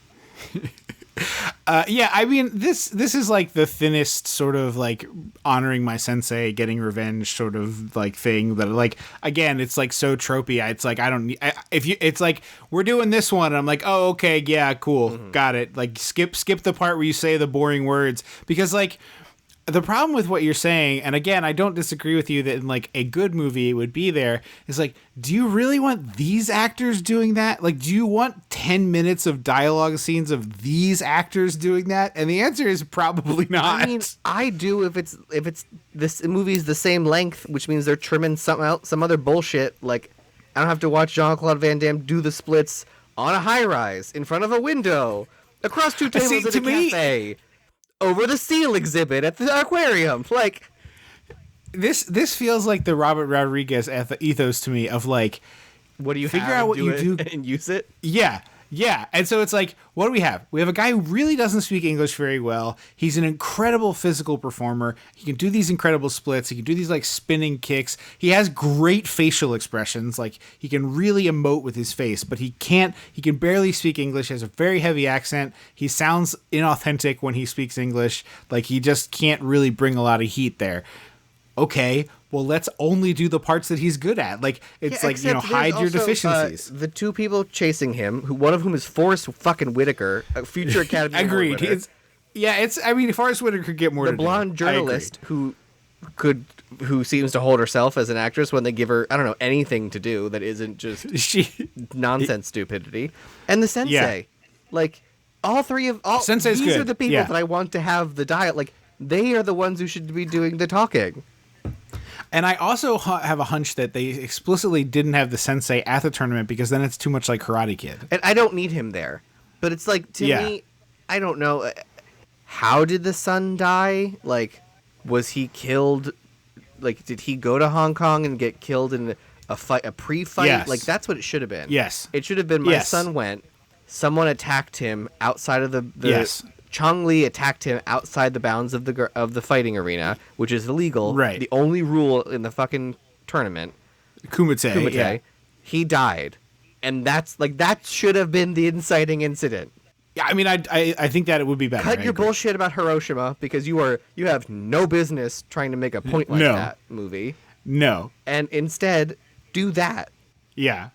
Yeah, I mean, this is like the thinnest sort of like honoring my sensei, getting revenge sort of like thing. But like again, it's like so tropey. It's like I don't need. It's like we're doing this one, and I'm like, oh okay, yeah, cool, got it. Like skip the part where you say the boring words because like. The problem with what you're saying, and again, I don't disagree with you that in like a good movie it would be there, is like, do you really want these actors doing that? Like, do you want 10 minutes of dialogue scenes of these actors doing that? And the answer is probably not. I mean, I do if it's this movie's the same length, which means they're trimming some other bullshit. Like, I don't have to watch Jean-Claude Van Damme do the splits on a high rise in front of a window across two tables at a cafe. Over the seal exhibit at the aquarium. Like this feels like the Robert Rodriguez ethos to me of like, what do you figure out what you do and use it? Yeah. And so it's like, what do we have? We have a guy who really doesn't speak English very well. He's an incredible physical performer. He can do these incredible splits. He can do these like spinning kicks. He has great facial expressions. Like he can really emote with his face, but he can barely speak English. He has a very heavy accent. He sounds inauthentic when he speaks English. Like he just can't really bring a lot of heat there. Okay, well, let's only do the parts that he's good at. Like, it's like, hide your deficiencies. The two people chasing him, one of whom is Forrest fucking Whitaker, a future Academy Award winner. Agreed. Forrest Whitaker could get more the blonde journalist who seems to hold herself as an actress when they give her, I don't know, anything to do that isn't just nonsense stupidity. And the sensei. Yeah. Like, Sensei's these good. are the people that I want to have the diet. Like, they are the ones who should be doing the talking. And I also have a hunch that they explicitly didn't have the sensei at the tournament because then it's too much like Karate Kid. And I don't need him there. But it's like, to me, I don't know. How did the son die? Like, was he killed? Like, did he go to Hong Kong and get killed in a pre-fight? Yes. Like, that's what it should have been. Yes. It should have been my son went, someone attacked him outside of the yes. Chong Li attacked him outside the bounds of the fighting arena, which is illegal. Right. The only rule in the fucking tournament. Kumite. Yeah. He died, and that should have been the inciting incident. Yeah, I mean, I think that it would be better. Cut your bullshit about Hiroshima because you have no business trying to make a point like that movie. No. And instead, do that. Yeah.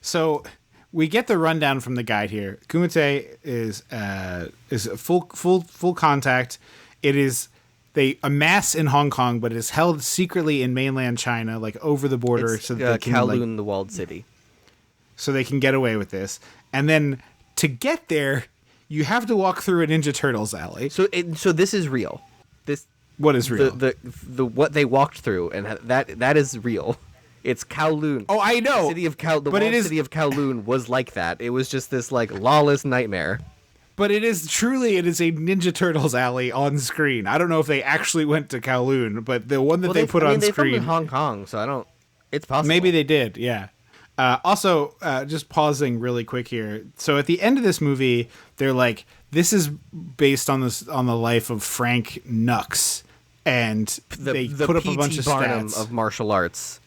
So. We get the rundown from the guide here. Kumite is full contact. They amass in Hong Kong, but it is held secretly in mainland China, like over the border, so that they can Kowloon, the walled city. So they can get away with this. And then to get there, you have to walk through a Ninja Turtles alley. So this is real. What is real? The what they walked through, and that is real. It's Kowloon. Oh, I know. City of city of Kowloon was like that. It was just this like lawless nightmare. But it is a Ninja Turtles alley on screen. I don't know if they actually went to Kowloon, but the one that they put on screen. They filmed in Hong Kong, so I don't. It's possible. Maybe they did. Yeah. Also, just pausing really quick here. So at the end of this movie, they're like, "This is based on the life of Frank Nux," and they put up a bunch of stats of martial arts.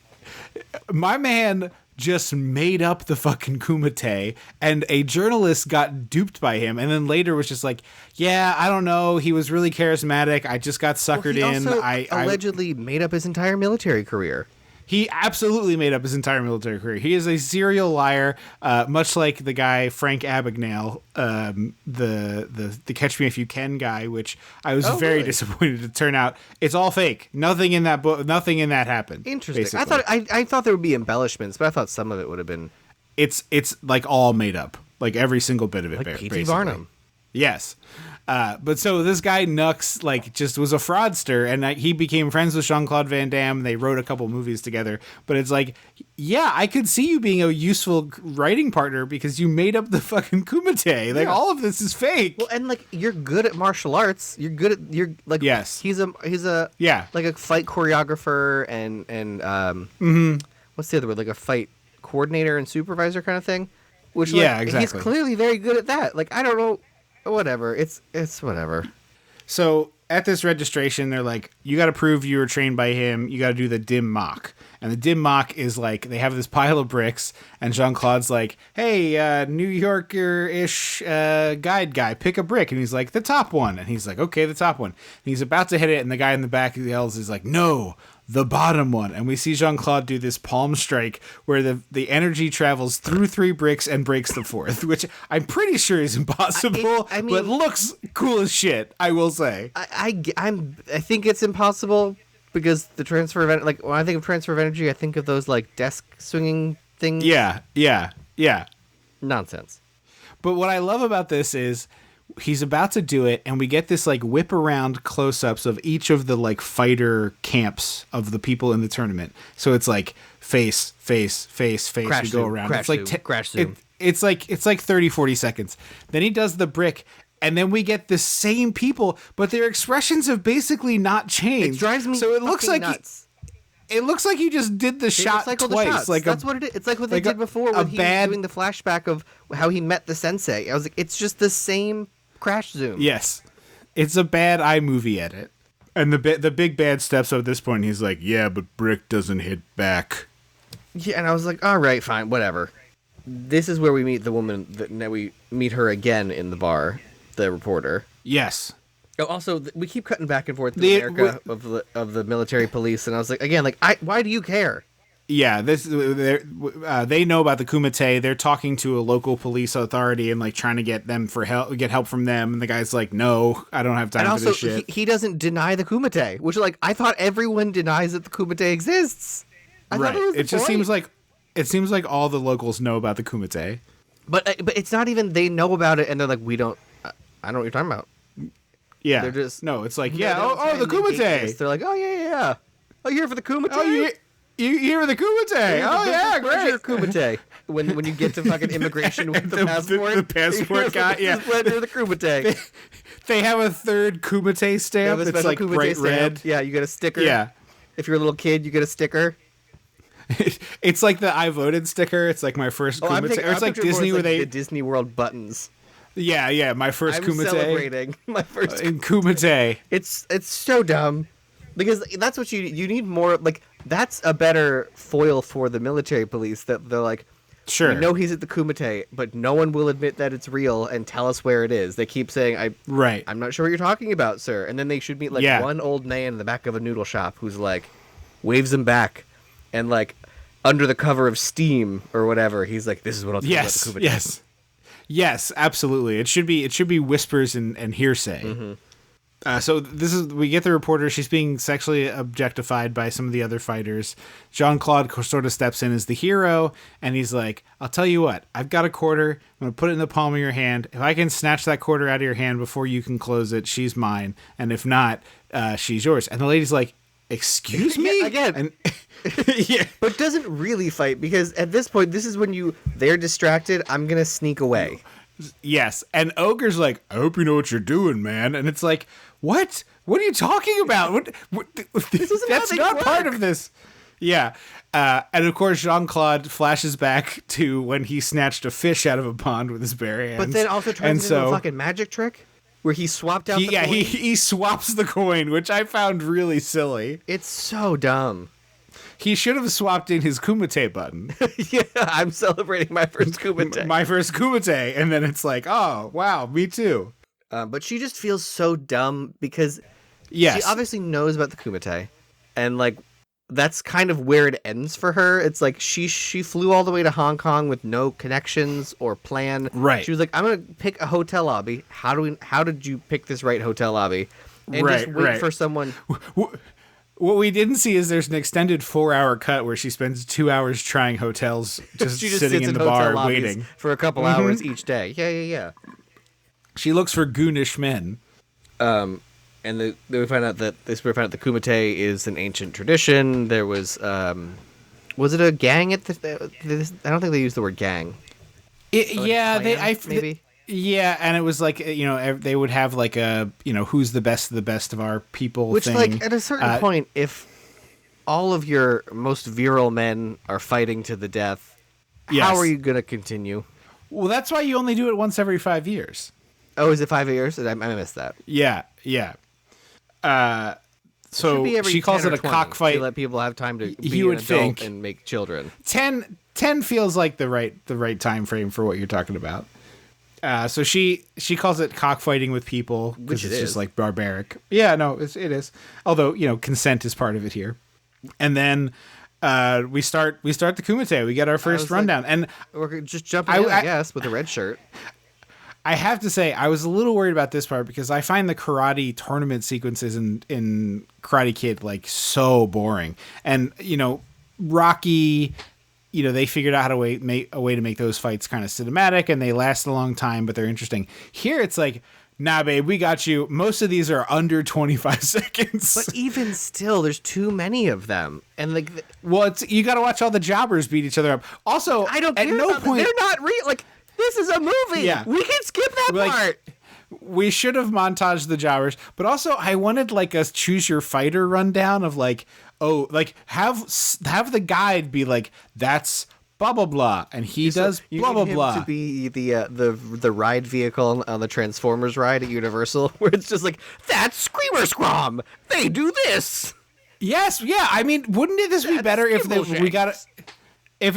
My man just made up the fucking kumite, and a journalist got duped by him, and then later was just like, yeah, I don't know, he was really charismatic, I just got suckered in. I allegedly made up his entire military career. He absolutely made up his entire military career. He is a serial liar, much like the guy Frank Abagnale, the Catch Me If You Can guy, which I was very disappointed to turn out. It's all fake. Nothing in that book. Nothing in that happened. Interesting. Basically. I thought there would be embellishments, but I thought some of it would have been. It's like all made up. Like every single bit of it. Like P.T. Barnum. Yes. But so this guy Nux just was a fraudster, and he became friends with Jean-Claude Van Damme. They wrote a couple movies together. But it's like, yeah, I could see you being a useful writing partner because you made up the fucking kumite. Like all of this is fake. Well, and like you're good at martial arts. He's a like a fight choreographer and what's the other word? Like a fight coordinator and supervisor kind of thing. Which exactly. He's clearly very good at that. Like I don't know. Whatever. It's whatever. So at this registration, they're like, you got to prove you were trained by him. You got to do the dim mock. And the dim mock is like, they have this pile of bricks, and Jean-Claude's like, hey, New Yorker-ish guide guy, pick a brick. And he's like, the top one. And he's like, okay, the top one. And he's about to hit it, and the guy in the back yells, he's like, no, the bottom one. And we see Jean-Claude do this palm strike where the energy travels through 3 bricks and breaks the 4th, which I'm pretty sure is impossible, but looks cool as shit, I will say. I think it's impossible because the transfer of like when I think of transfer of energy, I think of those like desk swinging things. Yeah. Nonsense. But what I love about this is he's about to do it, and we get this like whip around close-ups of each of the like fighter camps of the people in the tournament. So it's like face. Crash we zoom, go around. Crash It's like crash zoom. It's like 30-40 seconds. Then he does the brick, and then we get the same people, but their expressions have basically not changed. It drives me so it looks like nuts. It looks like you just did the shot twice. Like that's what it is. It's like what they did before when he was doing the flashback of how he met the sensei. I was like, it's just the same crash zoom. Yes, it's a bad iMovie edit. And the big bad steps up at this point. He's like, yeah, but brick doesn't hit back. Yeah, and I was like, all right, fine, whatever. This is where we meet the woman. That we meet her again in the bar, the reporter. Yes. Oh, also, we keep cutting back and forth to America of the military police, and I was like, again, like, why do you care? Yeah, they know about the kumite. They're talking to a local police authority and like trying to get help from them. And the guy's like, "No, I don't have time for this shit." He doesn't deny the kumite, which like I thought everyone denies that the kumite exists. Right. It just seems like all the locals know about the kumite. But it's not even they know about it and they're like, we don't. I don't know what you're talking about. Yeah. They're just it's like the kumite. They're like, oh yeah. Oh, you're here for the kumite. Oh, you here for the kumite? Oh yeah, great. Kumite. When you get to fucking immigration with the passport, the passport guy, yeah. The kumite. They have a third kumite stamp. It's like kumite bright stamp. red. Yeah, you get a sticker. Yeah. If you're a little kid, you get a sticker. It's like the I voted sticker. It's like my first kumite. Or it's like Disney where the Disney World buttons. Yeah. My first kumite. Celebrating my first in kumite. It's so dumb because that's what you need more. Like that's a better foil for the military police. That they're like, sure, we know he's at the kumite, but no one will admit that it's real and tell us where it is. They keep saying, I'm not sure what you're talking about, sir. And then they should meet like one old man in the back of a noodle shop who's like waves him back. And like under the cover of Steam or whatever, he's like, "This is what I'll tell you about the kumite." Yes, absolutely. It should be whispers and hearsay. Mm-hmm. So we get the reporter. She's being sexually objectified by some of the other fighters. Jean-Claude sort of steps in as the hero, and he's like, "I'll tell you what. I've got a quarter. I'm gonna put it in the palm of your hand. If I can snatch that quarter out of your hand before you can close it, she's mine. And if not, she's yours." And the lady's like, "Excuse me?" Again. And yeah, but doesn't really fight because at this point, this is when they're distracted. I'm gonna sneak away. Yes, and Ogre's like, "I hope you know what you're doing, man." And it's like, "What? What are you talking about? What that's not part of this." Yeah, and of course, Jean-Claude flashes back to when he snatched a fish out of a pond with his bare hands. But then also turns into a fucking magic trick where he swapped out. He swaps the coin, which I found really silly. It's so dumb. He should have swapped in his kumite button. Yeah, I'm celebrating my first kumite. My first kumite. And then it's like, oh, wow, me too. But she just feels so dumb because she obviously knows about the kumite. And, like, that's kind of where it ends for her. It's like she flew all the way to Hong Kong with no connections or plan. Right. She was like, I'm going to pick a hotel lobby. How did you pick this right hotel lobby? And just wait for someone... What we didn't see is there's an extended 4-hour cut where she spends 2 hours trying hotels, just sitting in the bar waiting for a couple hours each day. Yeah. She looks for goonish men. And we find out that the kumite is an ancient tradition. There was it a gang at the? I don't think they used the word gang. Maybe. Yeah, and it was like, they would have like a, who's the best of our people Which, thing. like, at a certain point, if all of your most virile men are fighting to the death, how are you going to continue? Well, that's why you only do it once every 5 years. Oh, is it 5 years? I missed that. Yeah. So she calls it a cockfight to let people have time to be you an would adult think and make children. 10 feels like the right time frame for what you're talking about. So she calls it cockfighting with people, which is just like barbaric. Yeah, no, it is. Although, consent is part of it here. And then we start the kumite. We get our first rundown, and we're just jumping in, I guess, with a red shirt. I have to say, I was a little worried about this part because I find the karate tournament sequences in Karate Kid like so boring. And Rocky, they figured out how to make a way to make those fights kind of cinematic, and they last a long time, but they're interesting. Here, it's like, nah, babe, we got you. Most of these are under 25 seconds. But even still, there's too many of them, and you got to watch all the jobbers beat each other up. Also, I don't care. At no point, they're not real. Like, this is a movie. Yeah. We can skip that part. We should have montaged the jobbers, but also I wanted like a choose your fighter rundown of like, have the guide be like, that's blah blah blah, and he does blah blah blah. To be the ride vehicle on the Transformers ride at Universal, where it's just like, that's Screamer Scrum. They do this. Yes, yeah. I mean, wouldn't this be better if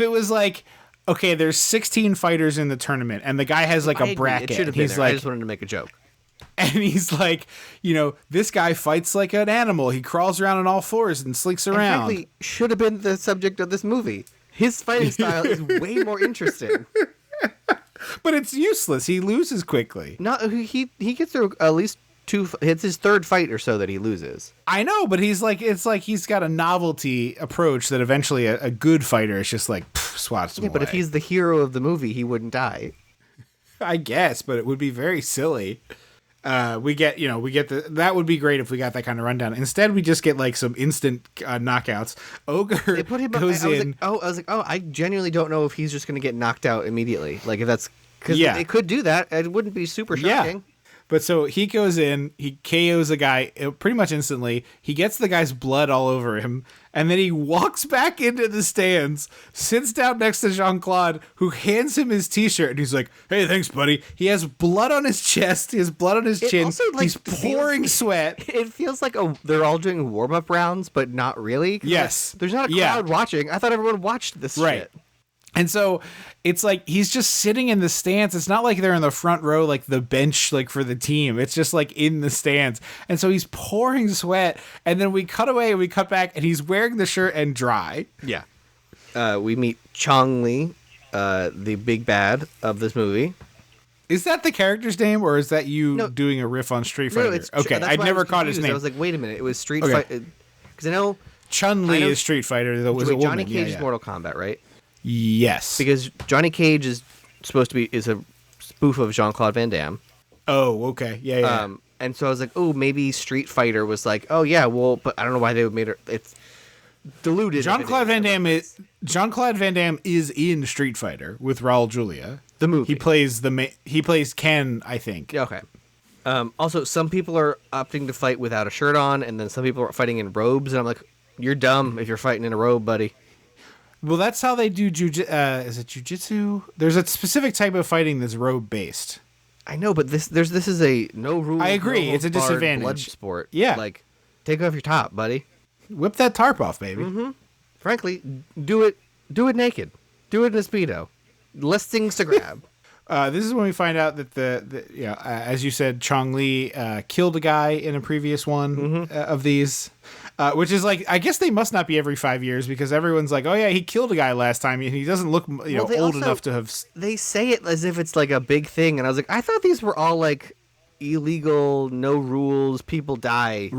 it was like, okay, there's 16 fighters in the tournament, and the guy has like a bracket. It should have been there. I just wanted to make a joke. And he's like, this guy fights like an animal. He crawls around on all fours and slinks around. And frankly, should have been the subject of this movie. His fighting style is way more interesting. But it's useless. He loses quickly. No, he gets through at least two. It's his third fight or so that he loses. I know, but it's like he's got a novelty approach that eventually a good fighter is just like swats him away. But if he's the hero of the movie, he wouldn't die. I guess, but it would be very silly. That would be great if we got that kind of rundown. Instead, we just get like some instant knockouts. Ogre goes in. I was like, I genuinely don't know if he's just going to get knocked out immediately. Like if that's because it could do that. It wouldn't be super shocking. Yeah. But so he goes in, he KOs a guy pretty much instantly. He gets the guy's blood all over him, and then he walks back into the stands, sits down next to Jean-Claude, who hands him his t-shirt, and he's like, hey, thanks, buddy. He has blood on his chest. He has blood on his chin. Also, he's pouring sweat. It feels like they're all doing warm-up rounds, but not really. Yes. There's not a crowd watching. I thought everyone watched this shit. And so it's like he's just sitting in the stands. It's not like they're in the front row, like the bench, like for the team. It's just like in the stands. And so he's pouring sweat. And then we cut away and we cut back, and he's wearing the shirt and dry. Yeah. We meet Chong Li, the big bad of this movie. Is that the character's name, or is that you doing a riff on Street Fighter? No, okay, I'd never caught his name. I was like, wait a minute, it was Street Fighter. Because I know Chun-Li is Street Fighter. That was a woman. Johnny Cage is Mortal Kombat, right? Yes. Because Johnny Cage is supposed to be a spoof of Jean-Claude Van Damme. Oh, okay. Yeah. And so I was like, oh, maybe Street Fighter was like, oh yeah, well, but I don't know why they made it. It's diluted. Jean-Claude Van Damme is in Street Fighter with Raul Julia. The movie. He plays Ken, I think. Okay. Also, some people are opting to fight without a shirt on, and then some people are fighting in robes, and I'm like, you're dumb if you're fighting in a robe, buddy. Well, that's how they do is it jujitsu? There's a specific type of fighting that's robe based. I know, but this is a no rules. I agree, it's a disadvantage. Blood sport. Yeah, like take off your top, buddy. Whip that tarp off, baby. Mm-hmm. Frankly, do it naked. Do it in a Speedo. Less things to grab. This is when we find out that as you said, Chong Li killed a guy in a previous one of these. Which is like, I guess they must not be every 5 years, because everyone's like, oh yeah, he killed a guy last time, and he doesn't look old enough to have. They say it as if it's like a big thing, and I was like, I thought these were all like illegal, no rules, people die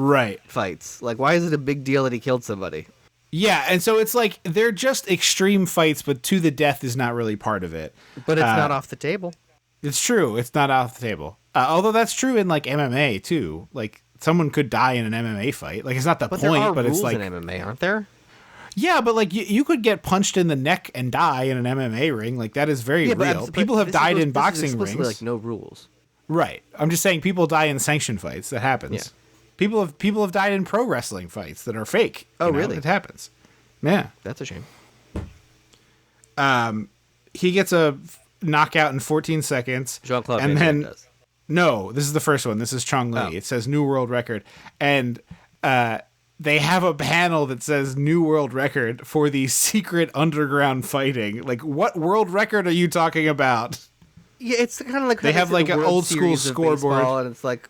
fights. Like, why is it a big deal that he killed somebody? Yeah, and so it's like they're just extreme fights, but to the death is not really part of it. But it's not off the table. It's true, it's not off the table. Although that's true in like MMA too, like. Someone could die in an MMA fight. Like, it's not the point, but it's like in MMA, aren't there? Yeah, but like you could get punched in the neck and die in an MMA ring. Like, that is very real. People have died in boxing rings. Like, no rules. Right. I'm just saying people die in sanctioned fights. That happens. Yeah. People have died in pro wrestling fights that are fake. Oh, really? It happens. Yeah. That's a shame. He gets a knockout in 14 seconds. Jean-Claude Van Damme does. No, this is the first one. This is Chong Li. Oh. It says new world record. And they have a panel that says new world record for the secret underground fighting. Like, what world record are you talking about? Yeah, it's kind of like they have like an old school scoreboard. And it's like,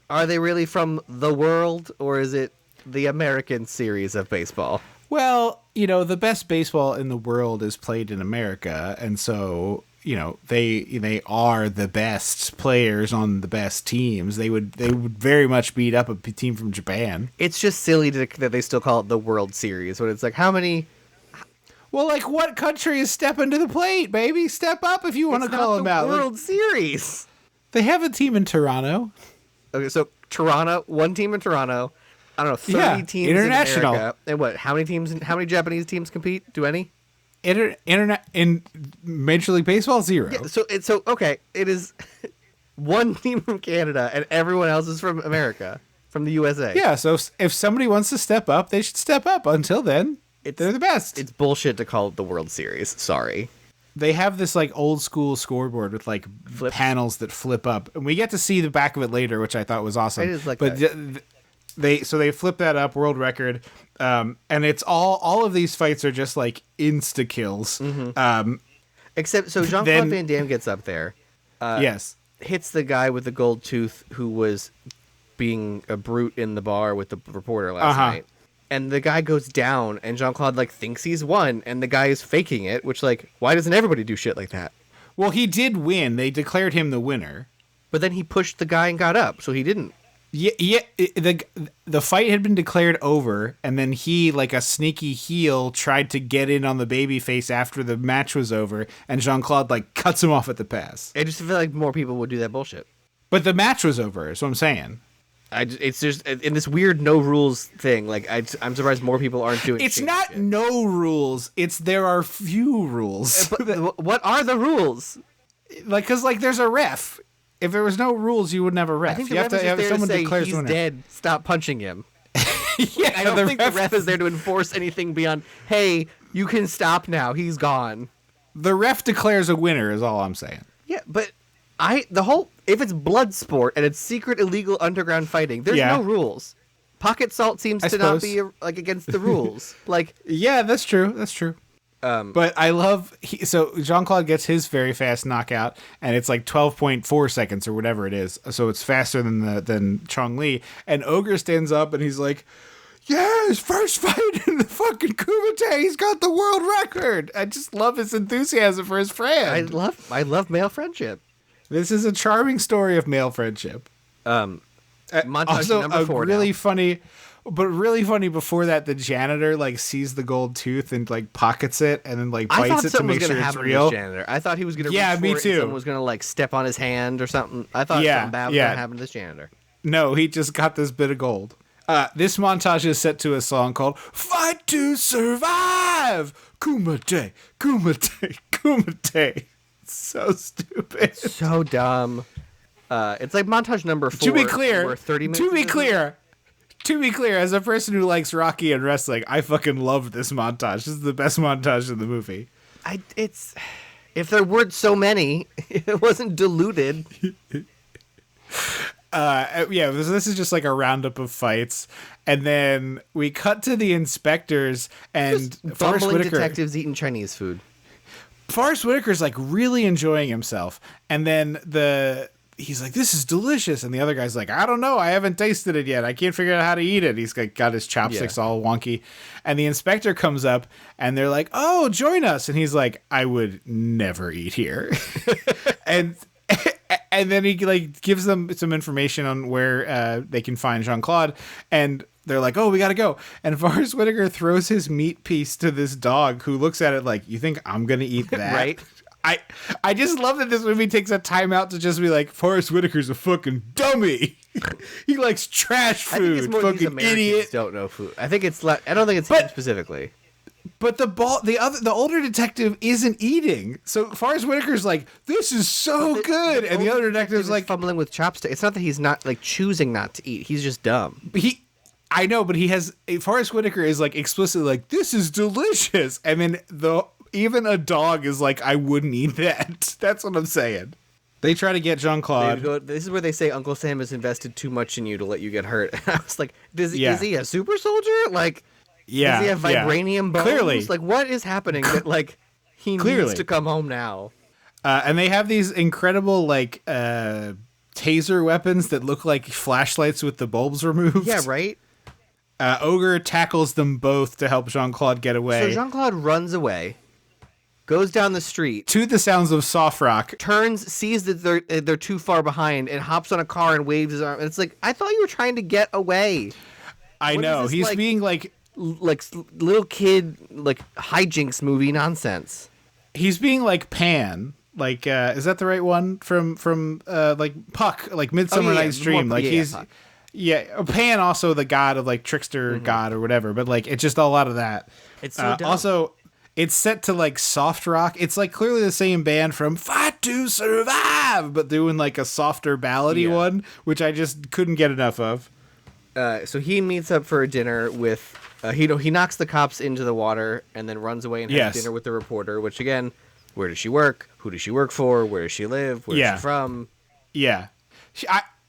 are they really from the world, or is it the American series of baseball? Well, the best baseball in the world is played in America. And so... they are the best players on the best teams. They would very much beat up a team from Japan. It's just silly that they still call it the World Series when it's like, how many? Well, like, what country is stepping to the plate, baby? Step up if you want to call them out. World Series. They have a team in Toronto. Okay, so Toronto, one team in Toronto. I don't know, 30 teams international. in America. And what? How many Japanese teams compete? Do any? In Major League Baseball, 0. Yeah, so okay, it is one team from Canada and everyone else is from America, from the USA. Yeah, so if somebody wants to step up, they should step up. Until then, they're the best. It's bullshit to call it the World Series. Sorry. They have this like old school scoreboard with like panels that flip up, and we get to see the back of it later, which I thought was awesome. It is like but they flip that up, world record. And it's all of these fights are just like insta kills. Mm-hmm. Except, so Jean-Claude Van Damme gets up there. Yes. Hits the guy with the gold tooth who was being a brute in the bar with the reporter last night. And the guy goes down, and Jean-Claude like thinks he's won, and the guy is faking it, which like, why doesn't everybody do shit like that? Well, he did win. They declared him the winner. But then he pushed the guy and got up, so he didn't. Yeah. The fight had been declared over, and then he, like a sneaky heel, tried to get in on the babyface after the match was over, and Jean-Claude like cuts him off at the pass. I just feel like more people would do that bullshit. But the match was over. Is what I'm saying. It's just in this weird no rules thing. Like I'm surprised more people aren't doing. It's not shit. No rules. It's there are few rules. But what are the rules? Like, because like there's a ref. If there was no rules, you would never ref. I think you have to have someone declares he's winner. Dead. Stop punching him. Yeah, I don't think the ref is there to enforce anything beyond, hey, you can stop now. He's gone. The ref declares a winner is all I'm saying. Yeah, but if it's Bloodsport and it's secret illegal underground fighting, there's no rules. Pocket salt seems to not be like against the rules. Like, yeah, that's true. That's true. But I love so Jean-Claude gets his very fast knockout, and it's like 12.4 seconds or whatever it is. So it's faster than Chong Li. And Ogre stands up and he's like, "Yeah, his first fight in the fucking kumite. He's got the world record." I just love his enthusiasm for his friend. I love male friendship. This is a charming story of male friendship. Montage also, number 4 really funny. But really funny, before that, the janitor like sees the gold tooth and like pockets it and then like bites it to make sure it's real. Janitor. I thought he was gonna me too. Someone was gonna like step on his hand or something. I thought something bad was gonna happen to this janitor. No, he just got this bit of gold. This montage is set to a song called "Fight to Survive." Kumite, kumite, kumite. It's so stupid. So dumb. It's like montage number 4. To be clear, where 30 minutes To be clear, as a person who likes Rocky and wrestling, I fucking love this montage. This is the best montage in the movie. If there weren't so many, it wasn't diluted. This is just like a roundup of fights, and then we cut to the inspectors and Forrest Whitaker. Detectives eating Chinese food. Forrest Whitaker's like really enjoying himself, and then he's like, "This is delicious," and the other guy's like, "I don't know, I haven't tasted it yet. I can't figure out how to eat it." He's got his chopsticks all wonky, and the inspector comes up, and they're like, "Oh, join us," and he's like, "I would never eat here," and then he like gives them some information on where they can find Jean-Claude, and they're like, "Oh, we gotta go," and Forrest Whitaker throws his meat piece to this dog, who looks at it like, "You think I'm gonna eat that?" Right. I just love that this movie takes a time out to just be like, Forrest Whitaker's a fucking dummy. He likes trash food. I think it's more fucking these Americans idiot. Don't know food. I think it's I don't think it's him specifically. But the older detective isn't eating. So Forrest Whitaker's like, "This is so good," and the other detective's like fumbling with chopsticks. It's not that he's not like choosing not to eat. He's just dumb. I know, but Forrest Whitaker is like explicitly like, "This is delicious," and then even a dog is like, "I wouldn't eat that." That's what I'm saying. They try to get Jean-Claude. This is where they say Uncle Sam has invested too much in you to let you get hurt. And I was like, is he a super soldier? Like, does he have vibranium bones? Clearly. Like, what is happening that, like, he needs to come home now? And they have these incredible, like, taser weapons that look like flashlights with the bulbs removed. Yeah, right? Ogre tackles them both to help Jean-Claude get away. So Jean-Claude runs away, goes down the street to the sounds of soft rock, turns, sees that they're too far behind, and hops on a car and waves his arm. And it's like, I thought you were trying to get away. I know. He's like, being like little kid, like hijinks movie nonsense. He's being like Pan. Like, is that the right one from like Puck, like Midsummer Night's Dream? Like he's Puck. Yeah, Pan, also the god of like trickster god or whatever. But like, it's just a lot of that. It's so dumb. Also, it's set to like soft rock. It's like clearly the same band from Fight to Survive, but doing like a softer ballady one, which I just couldn't get enough of. So he meets up for a dinner with he knocks the cops into the water and then runs away and has dinner with the reporter. Which again, where does she work? Who does she work for? Where does she live? Where is she from? Yeah,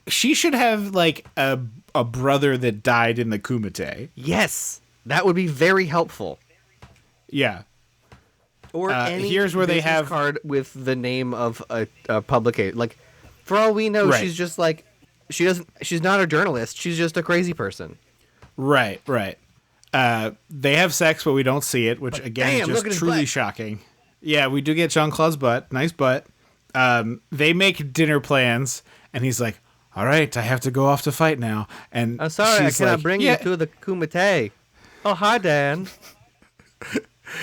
she should have like a brother that died in the kumite. Yes, that would be very helpful. Yeah. Or any here's where they have card with the name of a publication. Like, for all we know, she's just like she's not a journalist. She's just a crazy person. Right. They have sex, but we don't see it, which again is just truly shocking. Yeah, we do get Jean-Claude's butt. Nice butt. They make dinner plans, and he's like, all right, I have to go off to fight now. And I'm sorry, I cannot bring you to the kumite. Oh, hi, Dan.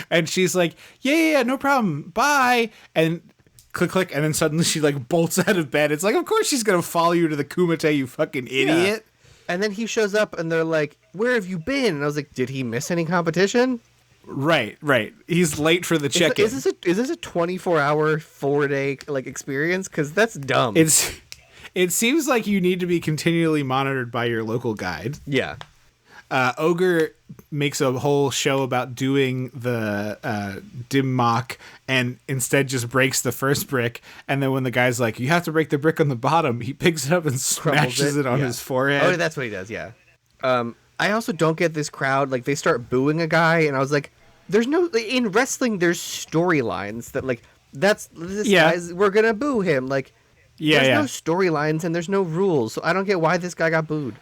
And she's like, yeah, no problem. Bye. And click, and then suddenly she like bolts out of bed. It's like, of course she's going to follow you to the kumite, you fucking idiot. Yeah. And then he shows up, and they're like, where have you been? And I was like, did he miss any competition? Right. He's late for the check-in. Is this a 24-hour, 4-day like experience? Because that's dumb. It seems like you need to be continually monitored by your local guide. Yeah. Ogre makes a whole show about doing the dim mock and instead just breaks the first brick. And then when the guy's like, you have to break the brick on the bottom, he picks it up and smashes it on his forehead. Oh, that's what he does, yeah. I also don't get this crowd. Like, they start booing a guy, and I was like, there's no... In wrestling, there's storylines that, like, guy's... We're gonna boo him. Like, there's no storylines, and there's no rules, so I don't get why this guy got booed.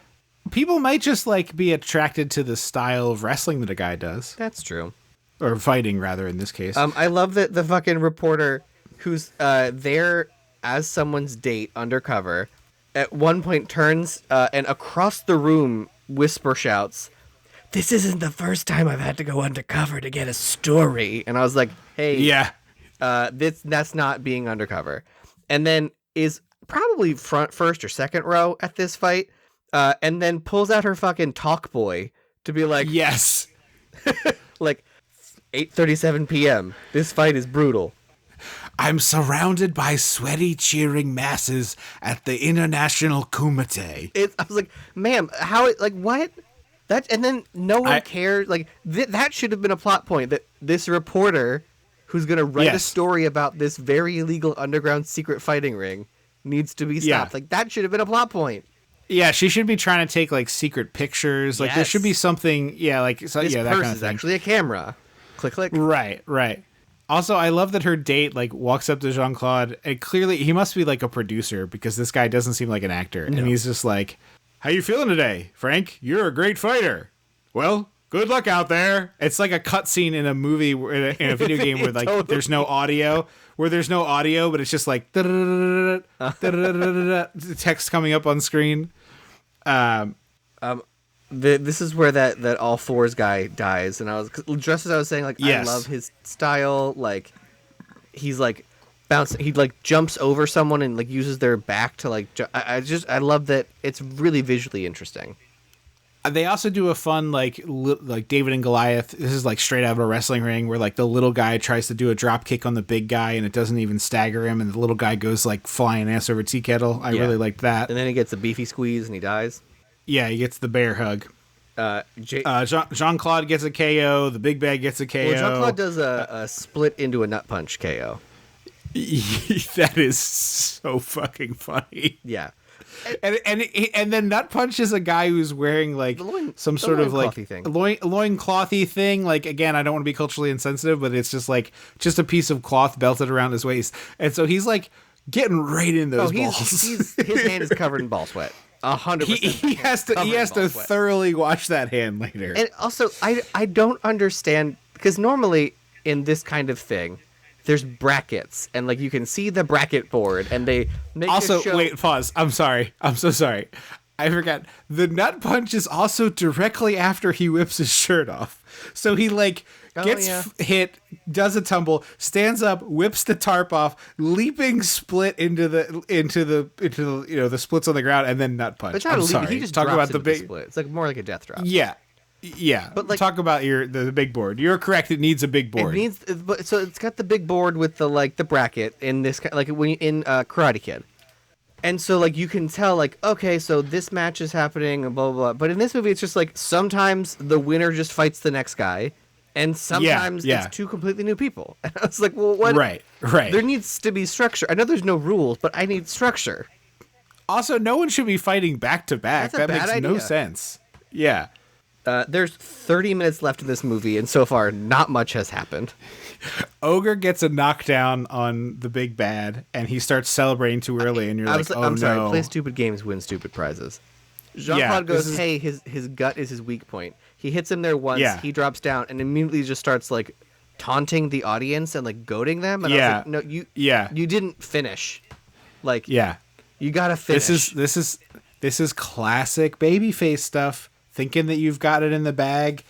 People might just like be attracted to the style of wrestling that a guy does. That's true. Or fighting, rather, in this case. I love that the fucking reporter who's there as someone's date undercover at one point turns and across the room whisper shouts, "This isn't the first time I've had to go undercover to get a story." And I was like, hey, that's not being undercover. And then is probably first or second row at this fight. And then pulls out her fucking talk boy to be like, yes, like 8:37 p.m. This fight is brutal. I'm surrounded by sweaty, cheering masses at the International Kumite. I was like, ma'am, how? Like what? That and then no one cared. Like that should have been a plot point. That this reporter, who's gonna write a story about this very illegal underground secret fighting ring, needs to be stopped. Like that should have been a plot point. Yeah, she should be trying to take like secret pictures. Like there should be something. Yeah, like this that kind of is thing. Actually a camera. Click, click. Right. Also, I love that her date like walks up to Jean-Claude and clearly he must be like a producer because this guy doesn't seem like an actor. No. And he's just like, "How you feeling today, Frank? You're a great fighter. Well, good luck out there." It's like a cutscene in a movie in a video game where like totally. There's no audio. But it's just like text coming up on screen. This is where that all fours guy dies, and I was just as I was saying, like I love his style. Like he's like bouncing, he like jumps over someone and like uses their back to like. I love that it's really visually interesting. They also do a fun like David and Goliath. This is like straight out of a wrestling ring where like the little guy tries to do a drop kick on the big guy and it doesn't even stagger him, and the little guy goes like flying ass over tea kettle. I really liked that. And then he gets a beefy squeeze and he dies. Yeah, he gets the bear hug. Jean-Claude gets a KO. The big bad gets a KO. Well, Jean-Claude does a split into a nut punch KO. That is so fucking funny. Yeah. And then Nut Punch is a guy who's wearing like some sort of like loin clothy thing. Like, again, I don't want to be culturally insensitive, but it's just like just a piece of cloth belted around his waist. And so he's like getting right in those balls. His hand is covered in ball sweat. 100%. He has to thoroughly wash that hand later. And also, I don't understand, because normally in this kind of thing, there's brackets, and like you can see the bracket board, and they make also show... wait, pause. I'm sorry. I'm so sorry. I forgot. The Nut Punch is also directly after he whips his shirt off. So he like gets hit, does a tumble, stands up, whips the tarp off, leaping split into the the splits on the ground, and then Nut Punch. I'm sorry. He just talk about the big split. It's like more like a death drop. Yeah, but like, talk about the big board. You're correct. It needs a big board. So it's got the big board with the bracket in this like when in Karate Kid, and so like you can tell like, okay, so this match is happening and blah blah blah. But in this movie, it's just like sometimes the winner just fights the next guy, and sometimes it's two completely new people. And I was like, well, what? Right. There needs to be structure. I know there's no rules, but I need structure. Also, no one should be fighting back to back. That makes no sense. Yeah. There's 30 minutes left in this movie, and so far, not much has happened. Ogre gets a knockdown on the big bad, and he starts celebrating too early, and you're like, oh, I'm sorry, play stupid games, win stupid prizes. Jean-Claude goes, hey, his gut is his weak point. He hits him there once, he drops down, and immediately just starts, like, taunting the audience and, like, goading them. And I was like, no, you didn't finish. Like, you gotta finish. This is classic babyface stuff. Thinking that you've got it in the bag,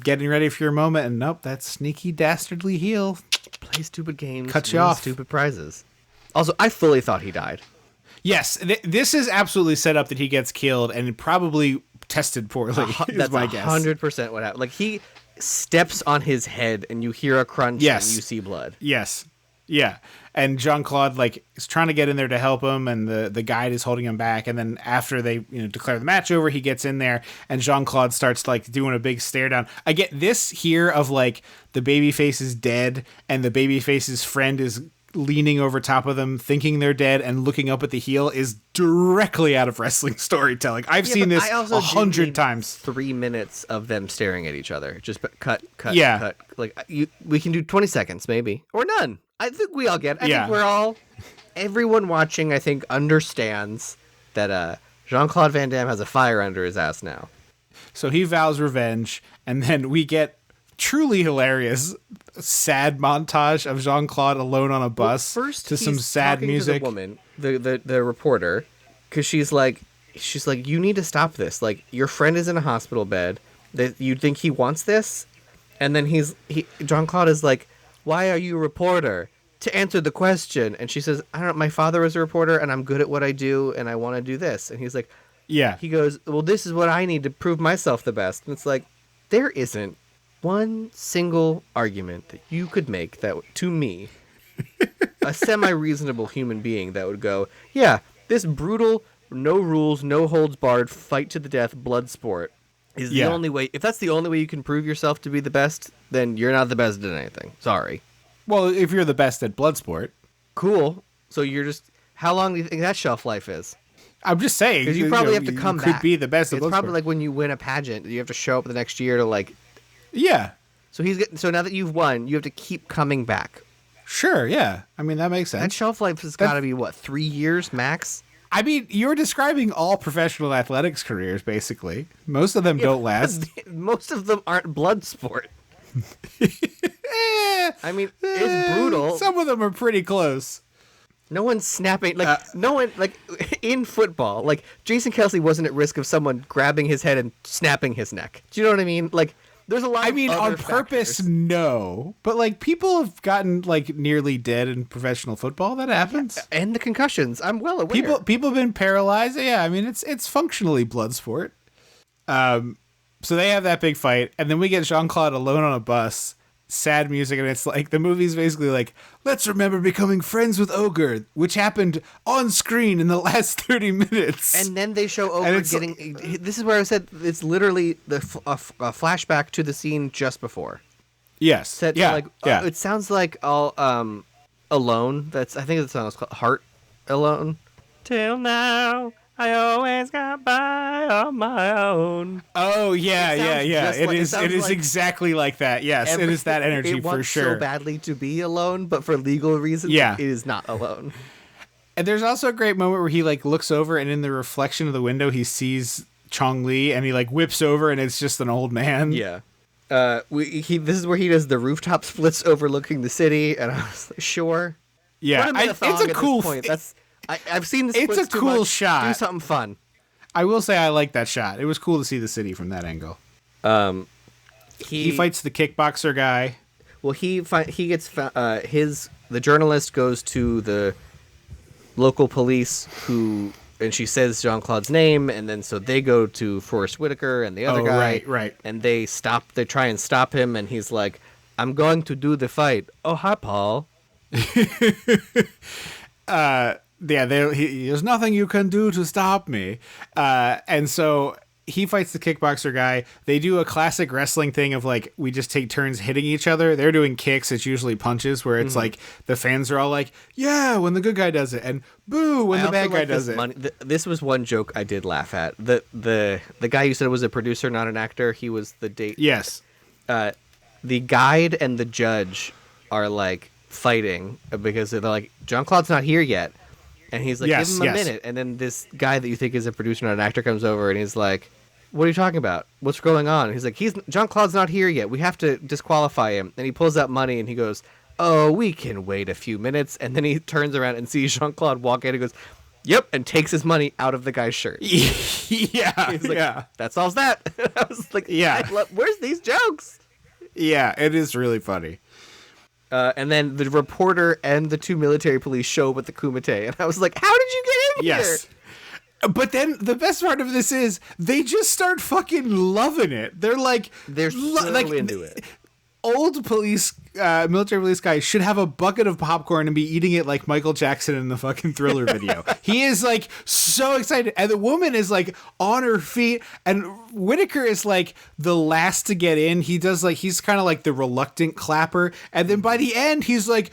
getting ready for your moment, and nope, that sneaky dastardly heel. Play stupid games, cut you off, stupid prizes. Also, I fully thought he died. Yes, this is absolutely set up that he gets killed, and probably tested poorly. That's my guess. 100% what happened. Like, he steps on his head, and you hear a crunch, and you see blood. Yes. Yeah. And Jean-Claude like is trying to get in there to help him, and the guide is holding him back. And then after they declare the match over, he gets in there, and Jean-Claude starts like doing a big stare down. I get this here of like the babyface is dead, and the babyface's friend is leaning over top of them, thinking they're dead, and looking up at the heel is directly out of wrestling storytelling. I've seen this 100 times. 3 minutes of them staring at each other. Just cut. Like we can do 20 seconds maybe, or none. I think we all get it. I think everyone watching, I think, understands that Jean-Claude Van Damme has a fire under his ass now. So he vows revenge, and then we get truly hilarious sad montage of Jean-Claude alone on a bus to some sad music. To the woman, the reporter, because she's like, you need to stop this. Like, your friend is in a hospital bed. That you think he wants this, and then Jean-Claude is like, why are you a reporter? To answer the question. And she says, I don't know, my father was a reporter, and I'm good at what I do, and I want to do this. And he's like, he goes, well, this is what I need to prove myself the best. And it's like, there isn't one single argument that you could make that to me, a semi-reasonable human being, that would go, yeah, this brutal, no rules, no holds barred, fight to the death blood sport is the only way. If that's the only way you can prove yourself to be the best, then you're not the best at anything. Sorry. Well, if you're the best at Bloodsport. Cool. So you're just, how long do you think that shelf life is? I'm just saying. Because you probably have to come back. Could be the best at Bloodsport. It's probably like when you win a pageant, you have to show up the next year to like. Yeah. So now that you've won, you have to keep coming back. Sure, yeah. I mean, that makes sense. That shelf life has got to be, 3 years max? I mean, you're describing all professional athletics careers, basically. Most of them don't last. Most of them aren't blood sport. I mean, it's brutal. Some of them are pretty close. No one's snapping. No one, in football, Jason Kelsey wasn't at risk of someone grabbing his head and snapping his neck. Do you know what I mean? There's a lot of on purpose, factors. No. But, people have gotten, nearly dead in professional football. That happens. Yeah, and the concussions. I'm well aware. People have been paralyzed. Yeah, I mean, it's functionally blood sport. So they have that big fight, and then we get Jean-Claude alone on a bus, sad music, and it's the movie's basically let's remember becoming friends with Ogre, which happened on screen in the last 30 minutes. And then they show Ogre getting, this is where I said it's literally a flashback to the scene just before. Yes. It sounds like Alone. I think the song is called Heart Alone. Till now, I always got by on my own. Oh yeah. It is like exactly like that. Yes, it is that energy for sure. It wants so badly to be alone, but for legal reasons, it is not alone. And there's also a great moment where he like looks over, and in the reflection of the window, he sees Chong Li, and he like whips over, and it's just an old man. Yeah. This is where he does the rooftop splits overlooking the city, and I was like, sure. Yeah, it's a cool point. I've seen the splits. It's a cool shot. Do something fun. I will say I like that shot. It was cool to see the city from that angle. He fights the kickboxer guy. Well, he gets the journalist goes to the local police and she says Jean-Claude's name, and then so they go to Forrest Whitaker and the other guy. Right. And they try and stop him, and he's like, "I'm going to do the fight." Oh, hi, Paul. There's nothing you can do to stop me. And so he fights the kickboxer guy. They do a classic wrestling thing of like, we just take turns hitting each other. They're doing kicks. It's usually punches, where it's like the fans are all like, yeah, when the good guy does it, and boo when the bad guy does it. This was one joke I did laugh at. The guy you said was a producer, not an actor. He was the date. Yes. The guide and the judge are like fighting because they're like, Jean-Claude's not here yet. And he's like, give him a minute. And then this guy that you think is a producer, not an actor, comes over and he's like, what are you talking about? What's going on? And he's like, Jean-Claude's not here yet. We have to disqualify him. And he pulls out money and he goes, oh, we can wait a few minutes. And then he turns around and sees Jean-Claude walk in and goes, yep, and takes his money out of the guy's shirt. Yeah. He's like, that solves that. I was like, where's these jokes? Yeah, it is really funny. And then the reporter and the two military police show up with the kumite. And I was like, how did you get in here? But then the best part of this is they just start fucking loving it. They're like... They're so into it. Old military police guy should have a bucket of popcorn and be eating it like Michael Jackson in the fucking Thriller video. He is like so excited. And the woman is like on her feet. And Whitaker is like the last to get in. He's kind of like the reluctant clapper. And then by the end, he's like,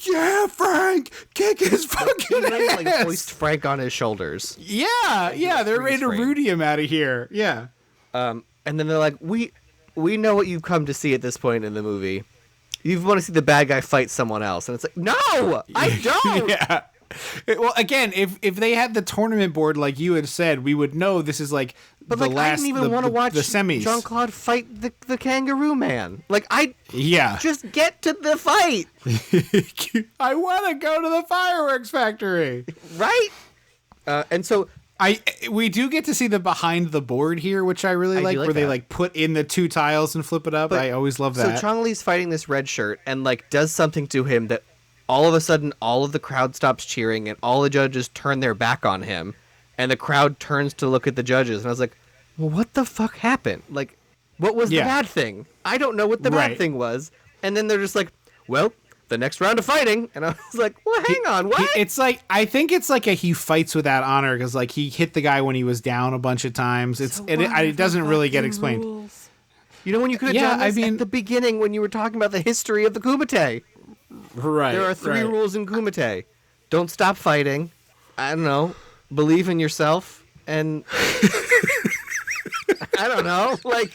yeah, Frank, kick his fucking ass. Like hoist Frank on his shoulders. Yeah. They're ready to Rudy him out of here. Yeah. And then they're like, we know what you've come to see at this point in the movie. You want to see the bad guy fight someone else. And it's like, no, I don't. Yeah. Well, again, if they had the tournament board like you had said, we would know this is like but the like, last... I didn't even want to watch the semis. Jean-Claude fight the kangaroo man. Like, Yeah. Just get to the fight. I want to go to the fireworks factory. Right? And so... we do get to see the behind the board here, which I really like, where they like put in the two tiles and flip it up. I always love that. So Chong Li's fighting this red shirt and like does something to him that all of a sudden all of the crowd stops cheering and all the judges turn their back on him and the crowd turns to look at the judges. And I was like, well, what the fuck happened? Like, what was the bad thing? I don't know what the bad thing was. And then they're just like, well, the next round of fighting. And I was like, well, hang on, what? It's like, I think it's like he fights without honor because like he hit the guy when he was down a bunch of times. It doesn't really get explained. Rules? You know, when you could have done this at the beginning when you were talking about the history of the kumite. Right. There are 3 rules in kumite. Don't stop fighting. I don't know. Believe in yourself. And I don't know. Like...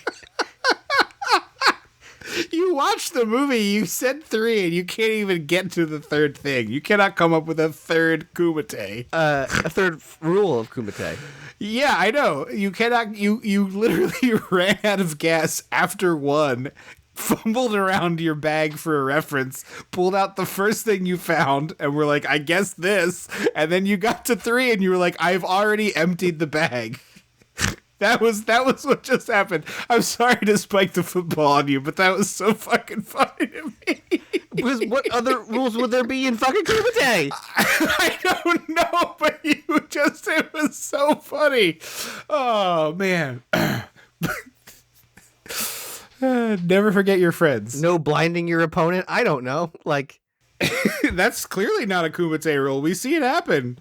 You watched the movie, you said 3, and you can't even get to the third thing. You cannot come up with a third kumite. A third rule of kumite. Yeah, I know. You cannot. You literally ran out of gas after 1, fumbled around your bag for a reference, pulled out the first thing you found, and were like, I guess this. And then you got to 3, and you were like, I've already emptied the bag. That was what just happened. I'm sorry to spike the football on you, but that was so fucking funny to me. Because what other rules would there be in fucking kumite? I don't know, but it was so funny. Oh, man. Never forget your friends. No blinding your opponent? I don't know. Like, that's clearly not a kumite rule. We see it happen.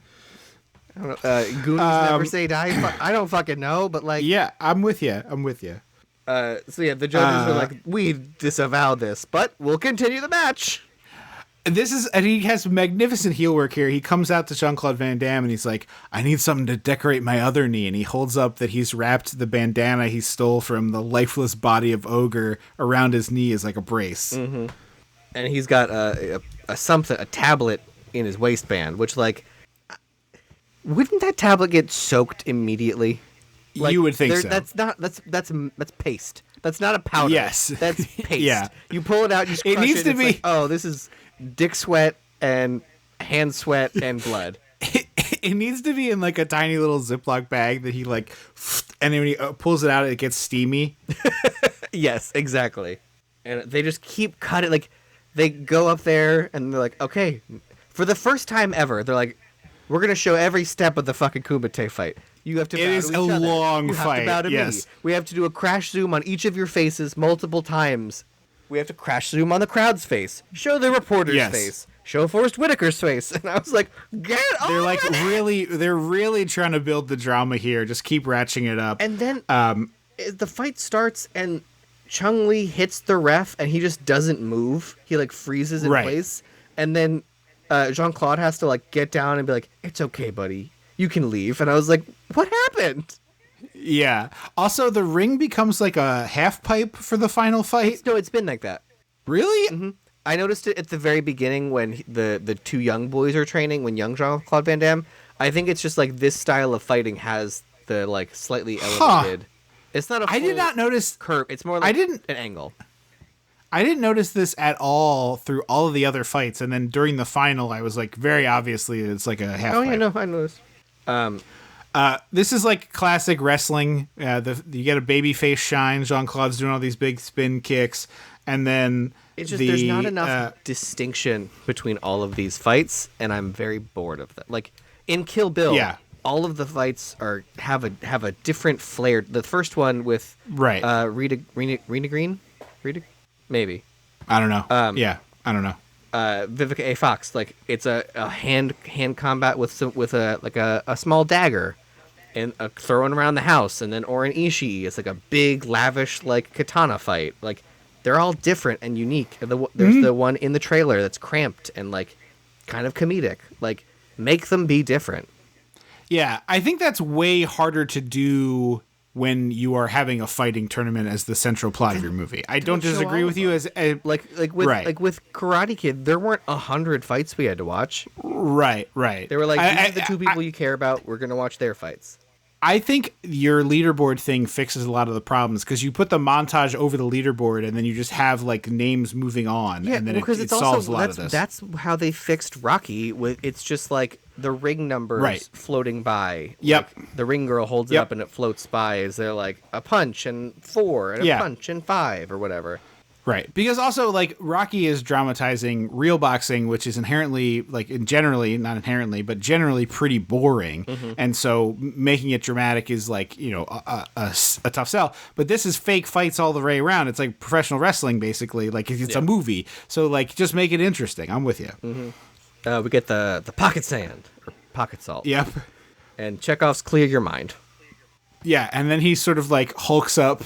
I don't know, Goonies never say die. I don't fucking know, but like... Yeah, I'm with you. So yeah, the judges are like, we disavow this, but we'll continue the match. And he has magnificent heel work here. He comes out to Jean-Claude Van Damme and he's like, I need something to decorate my other knee. And he holds up that he's wrapped the bandana he stole from the lifeless body of Ogre around his knee as like a brace. Mm-hmm. And he's got a tablet in his waistband, which, like, wouldn't that tablet get soaked immediately? Like, you would think so. That's paste. That's not a powder. Yes. That's paste. Yeah. You pull it out, you crush it. Needs to be. Like, oh, this is dick sweat and hand sweat and blood. It needs to be in like a tiny little Ziploc bag that he like, and then when he pulls it out, it gets steamy. Yes, exactly. And they just keep cutting. Like, they go up there and they're like, okay, for the first time ever, they're like, we're gonna show every step of the fucking kumite fight. You have to. It is a long fight. Yes. We have to do a crash zoom on each of your faces multiple times. We have to crash zoom on the crowd's face. Show the reporter's face. Show Forrest Whitaker's face. And I was like, get on. They're like they're really trying to build the drama here. Just keep ratcheting it up. And then the fight starts and Chung-Li hits the ref and he just doesn't move. He like freezes in place. And then Jean-Claude has to like get down and be like, it's okay, buddy. You can leave. And I was like, what happened? Yeah. Also, the ring becomes like a half pipe for the final fight. It's been like that. Really? Mm-hmm. I noticed it at the very beginning when the two young boys are training, when young Jean-Claude Van Damme. I think it's just like this style of fighting has the like slightly elevated. It's not a full I did not notice curve. It's more like an angle. I didn't notice this at all through all of the other fights, and then during the final, I was like, very obviously, it's like a half pipe. Yeah, no, I noticed. This is like classic wrestling. You get a baby face shine. Jean-Claude's doing all these big spin kicks, and then it's just there's not enough distinction between all of these fights, and I'm very bored of that. Like in Kill Bill, all of the fights have a different flair. The first one with Rita Green, maybe I don't know. I don't know. Vivica A. Fox, like it's a hand combat with a small dagger, and thrown around the house, and then Oren Ishii is like a big lavish like katana fight. Like they're all different and unique. There's the one in the trailer that's cramped and like kind of comedic. Like make them be different. Yeah, I think that's way harder to do when you are having a fighting tournament as the central plot of your movie. I don't disagree with you as like with Karate Kid, there weren't 100 fights we had to watch. Right. They were like, these are the two people you care about. We're gonna watch their fights. I think your leaderboard thing fixes a lot of the problems because you put the montage over the leaderboard and then you just have like names moving on, and then it solves a lot of this. That's how they fixed Rocky. It's just like the ring numbers floating by. Yep. Like, the ring girl holds it up and it floats by. Is there like a punch and 4 and a punch and 5 or whatever? Right. Because also, like, Rocky is dramatizing real boxing, which is inherently, like, generally, not inherently, but generally pretty boring. Mm-hmm. And so making it dramatic is, like, you know, a tough sell. But this is fake fights all the way around. It's like professional wrestling, basically. Like, it's a movie. So, like, just make it interesting. I'm with you. Mm-hmm. We get the pocket sand, or pocket salt. Yep. And Chekhov's Clear Your Mind. Yeah, and then he sort of, like, hulks up,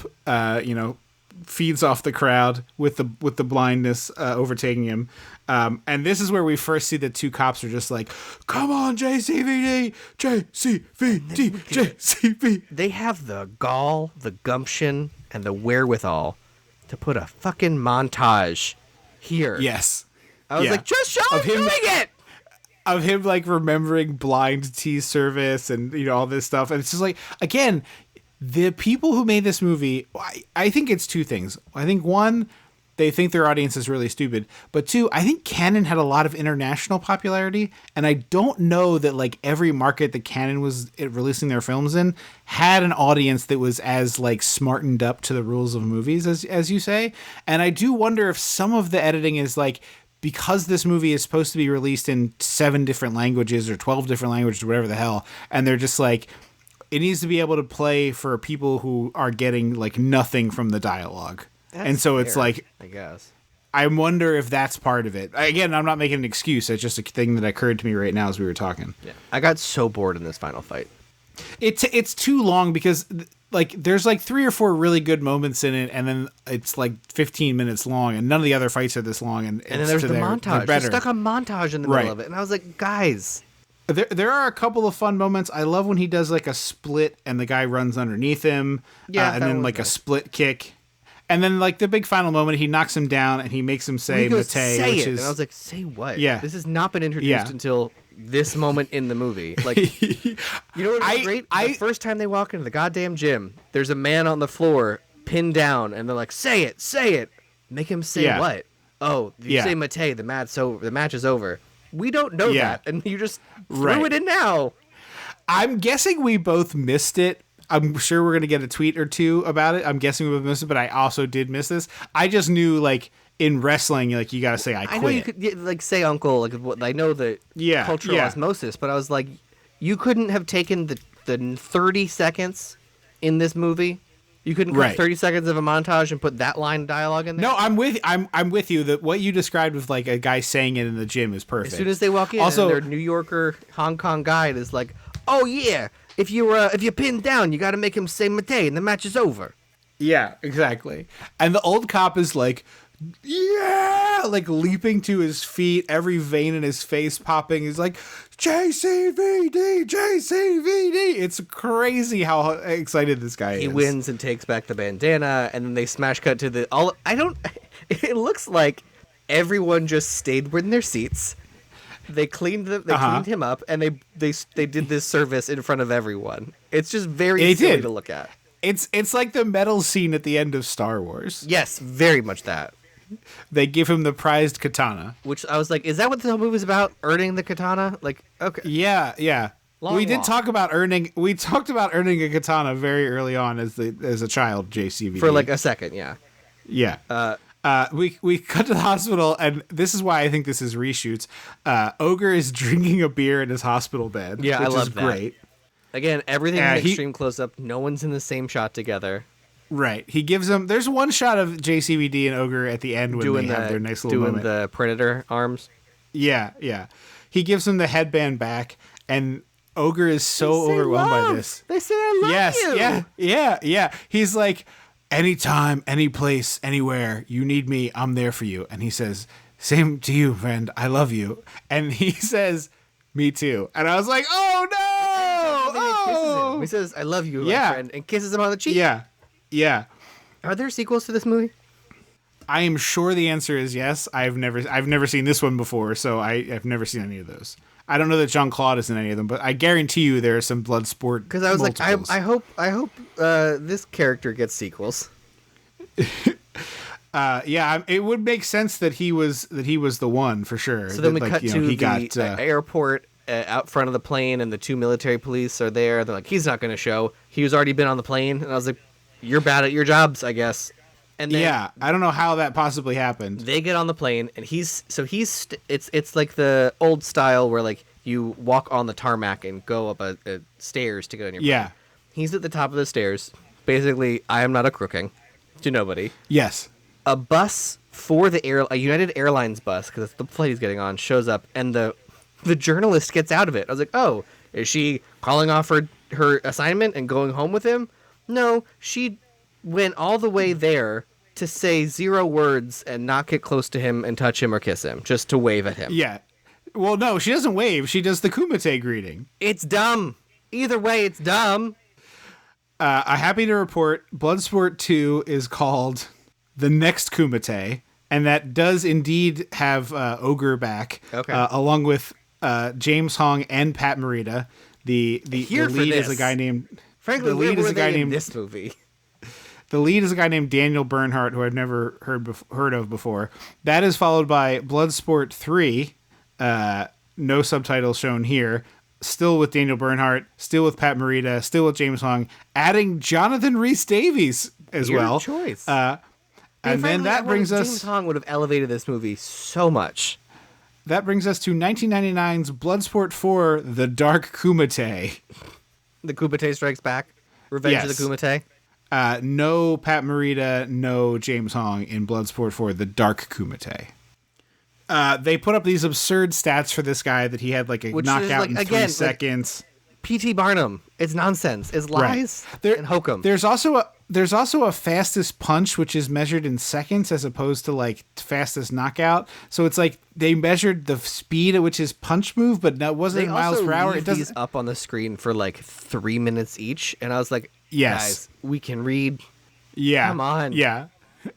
feeds off the crowd with the blindness overtaking him, and this is where we first see the two cops are just like, come on, JCVD, JCVD. They have the gall, the gumption, and the wherewithal to put a fucking montage here. Yes, I was like, just show him doing it. Of him like remembering blind tea service and all this stuff, and it's just like, again, the people who made this movie, I think it's two things. I think one, they think their audience is really stupid. But two, I think Canon had a lot of international popularity. And I don't know that like every market that Canon was releasing their films in had an audience that was as like smartened up to the rules of movies as you say. And I do wonder if some of the editing is like, because this movie is supposed to be released in 7 different languages or 12 different languages or whatever the hell. And they're just like, it needs to be able to play for people who are getting like nothing from the dialogue. And so it's like, I guess. I wonder if that's part of it. Again, I'm not making an excuse. It's just a thing that occurred to me right now as we were talking. Yeah. I got so bored in this final fight. It's too long because like there's like 3 or 4 really good moments in it, and then it's like 15 minutes long, and none of the other fights are this long. And then there's the montage. They're stuck on montage in the middle of it, and I was like, guys. There are a couple of fun moments. I love when he does like a split and the guy runs underneath him. Yeah, and then like nice. A split kick. And then like the big final moment, he knocks him down and he makes him say Mate, which is... And I was like, say what? Yeah. This has not been introduced until this moment in the movie. Like, you know what was great? The first time they walk into the goddamn gym, there's a man on the floor pinned down and they're like, say it. Make him say what? Oh, you say Mate, the match is over. We don't know that, and you just threw it in now. I'm guessing we both missed it. I'm sure we're going to get a tweet or two about it. I'm guessing we both missed it, but I also did miss this. I just knew, like, in wrestling, like, you got to say, I quit. I know you could, like, say uncle. Like, I know the cultural osmosis, but I was like, you couldn't have taken the 30 seconds in this movie. You couldn't cut 30 seconds of a montage and put that line of dialogue in there? No, I'm with you. That what you described with like a guy saying it in the gym is perfect. As soon as they walk in, also, their New Yorker Hong Kong guide is like, "Oh yeah, if you're pinned down, you got to make him say Mate, and the match is over." Yeah, exactly. And the old cop is like, yeah, like leaping to his feet, every vein in his face popping. He's like, JCVD. It's crazy how excited this guy is. He wins and takes back the bandana, and then they smash cut to it looks like everyone just stayed in their seats. They cleaned him up, and they did this service in front of everyone. It's just very silly to look at. It's like the medal scene at the end of Star Wars. Yes, very much that. They give him the prized katana. Which I was like, is that what the whole movie was about? Earning the katana? Like, okay. Yeah. We talked about earning a katana very early on as a child, JCVD. For like a second, yeah. Yeah. We cut to the hospital, and this is why I think this is reshoots. Ogre is drinking a beer in his hospital bed. Yeah, which I love is that. Great. Again, everything in extreme close up. No one's in the same shot together. Right. He gives them. There's one shot of JCVD and Ogre at the end when they have their nice little moment. Doing the Predator arms. Yeah. He gives them the headband back, and Ogre is so overwhelmed by this. They say I love you. Yeah. He's like, anytime, any place, anywhere you need me, I'm there for you. And he says, same to you, friend. I love you. And he says, me too. And I was like, oh no! He says, I love you, my friend, and kisses him on the cheek. Yeah. Are there sequels to this movie? I am sure the answer is yes. I've never seen this one before, so I've never seen any of those. I don't know that Jean-Claude is in any of them, but I guarantee you there are some Bloodsport. Because I was multiples. Like, I hope this character gets sequels. It would make sense that he was the one for sure. So then we cut to the airport out front of the plane, and the 2 military police are there. They're like, he's not going to show. He's already been on the plane, and I was like, you're bad at your jobs, I guess. And then I don't know how that possibly happened. They get on the plane, and it's like the old style where like you walk on the tarmac and go up a stairs to get on your plane. Yeah. He's at the top of the stairs. Basically, I am not a crooking to nobody. Yes. A bus for a United Airlines bus, because it's the flight he's getting on, shows up, and the journalist gets out of it. I was like, oh, is she calling off her assignment and going home with him? No, she went all the way there to say 0 words and not get close to him and touch him or kiss him, just to wave at him. Yeah. Well, no, she doesn't wave. She does the kumite greeting. It's dumb. Either way, it's dumb. I'm happy to report Bloodsport 2 is called The Next Kumite, and that does indeed have Ogre back, along with James Hong and Pat Morita. The lead is a guy named... Frankly, where were they in this movie? The lead is a guy named Daniel Bernhardt, who I've never heard of before. That is followed by Bloodsport 3, no subtitles shown here, still with Daniel Bernhardt, still with Pat Morita, still with James Hong, adding Jonathan Rhys-Davies as well. Your choice. And then that brings us... James Hong would have elevated this movie so much. That brings us to 1999's Bloodsport 4, The Dark Kumite. The Kumite Strikes Back? Revenge of the Kumite? No Pat Morita, no James Hong in Bloodsport 4, The Dark Kumite. They put up these absurd stats for this guy that he had like a knockout in 3 seconds. P.T. Barnum. It's nonsense. It's lies and hokum. There's also a fastest punch, which is measured in seconds as opposed to like fastest knockout. So it's like they measured the speed at which his punch moved, but that wasn't in miles per hour. It doesn't these up on the screen for like 3 minutes each, and I was like, guys, we can read. Yeah, come on. Yeah.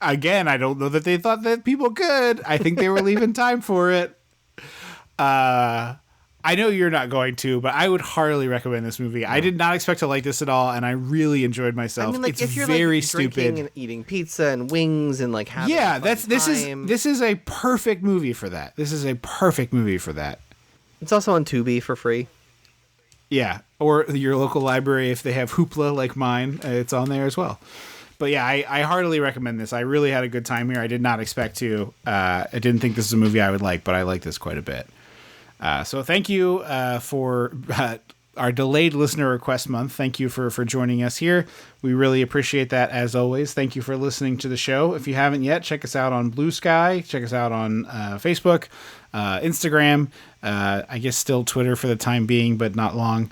Again, I don't know that they thought that people could. I think they were leaving time for it. I know you're not going to, but I would heartily recommend this movie. I did not expect to like this at all, and I really enjoyed myself. I mean, like, it's if you're very like stupid. Drinking and eating pizza and wings and like having this is a perfect movie for that. This is a perfect movie for that. It's also on Tubi for free. Yeah, or your local library if they have Hoopla like mine, it's on there as well. But yeah, I heartily recommend this. I really had a good time here. I did not expect to. I didn't think this is a movie I would like, but I like this quite a bit. So thank you for our delayed listener request month. Thank you for joining us here. We really appreciate that as always. Thank you for listening to the show. If you haven't yet, check us out on Blue Sky. Check us out on Facebook, Instagram, I guess still Twitter for the time being, but not long.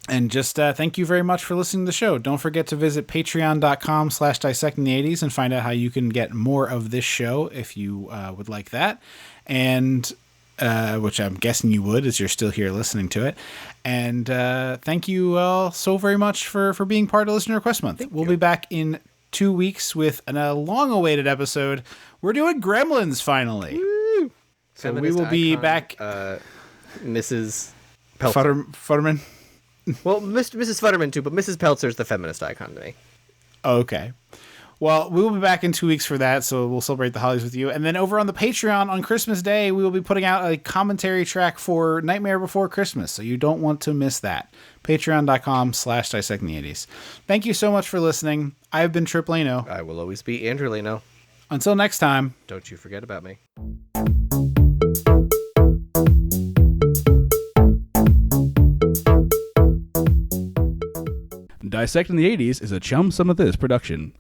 And just thank you very much for listening to the show. Don't forget to visit patreon.com/dissectingthe80s and find out how you can get more of this show if you would like that. And which I'm guessing you would as you're still here listening to it. And thank you all so very much for being part of Listener Request Month. We'll be back in 2 weeks with a long-awaited episode. We're doing Gremlins finally. Woo! So we will be back. Mrs. Peltzer. Futterman? Well, Mrs. Futterman too, but Mrs. Peltzer's the feminist icon to me. Okay. Well, we will be back in 2 weeks for that, so we'll celebrate the holidays with you. And then over on the Patreon on Christmas Day, we will be putting out a commentary track for Nightmare Before Christmas, so you don't want to miss that. Patreon.com/dissectingthe80s. Thank you so much for listening. I have been Tripp Leno. I will always be Andrew Leno. Until next time. Don't you forget about me. Dissecting the 80s is a Chum Some of This production.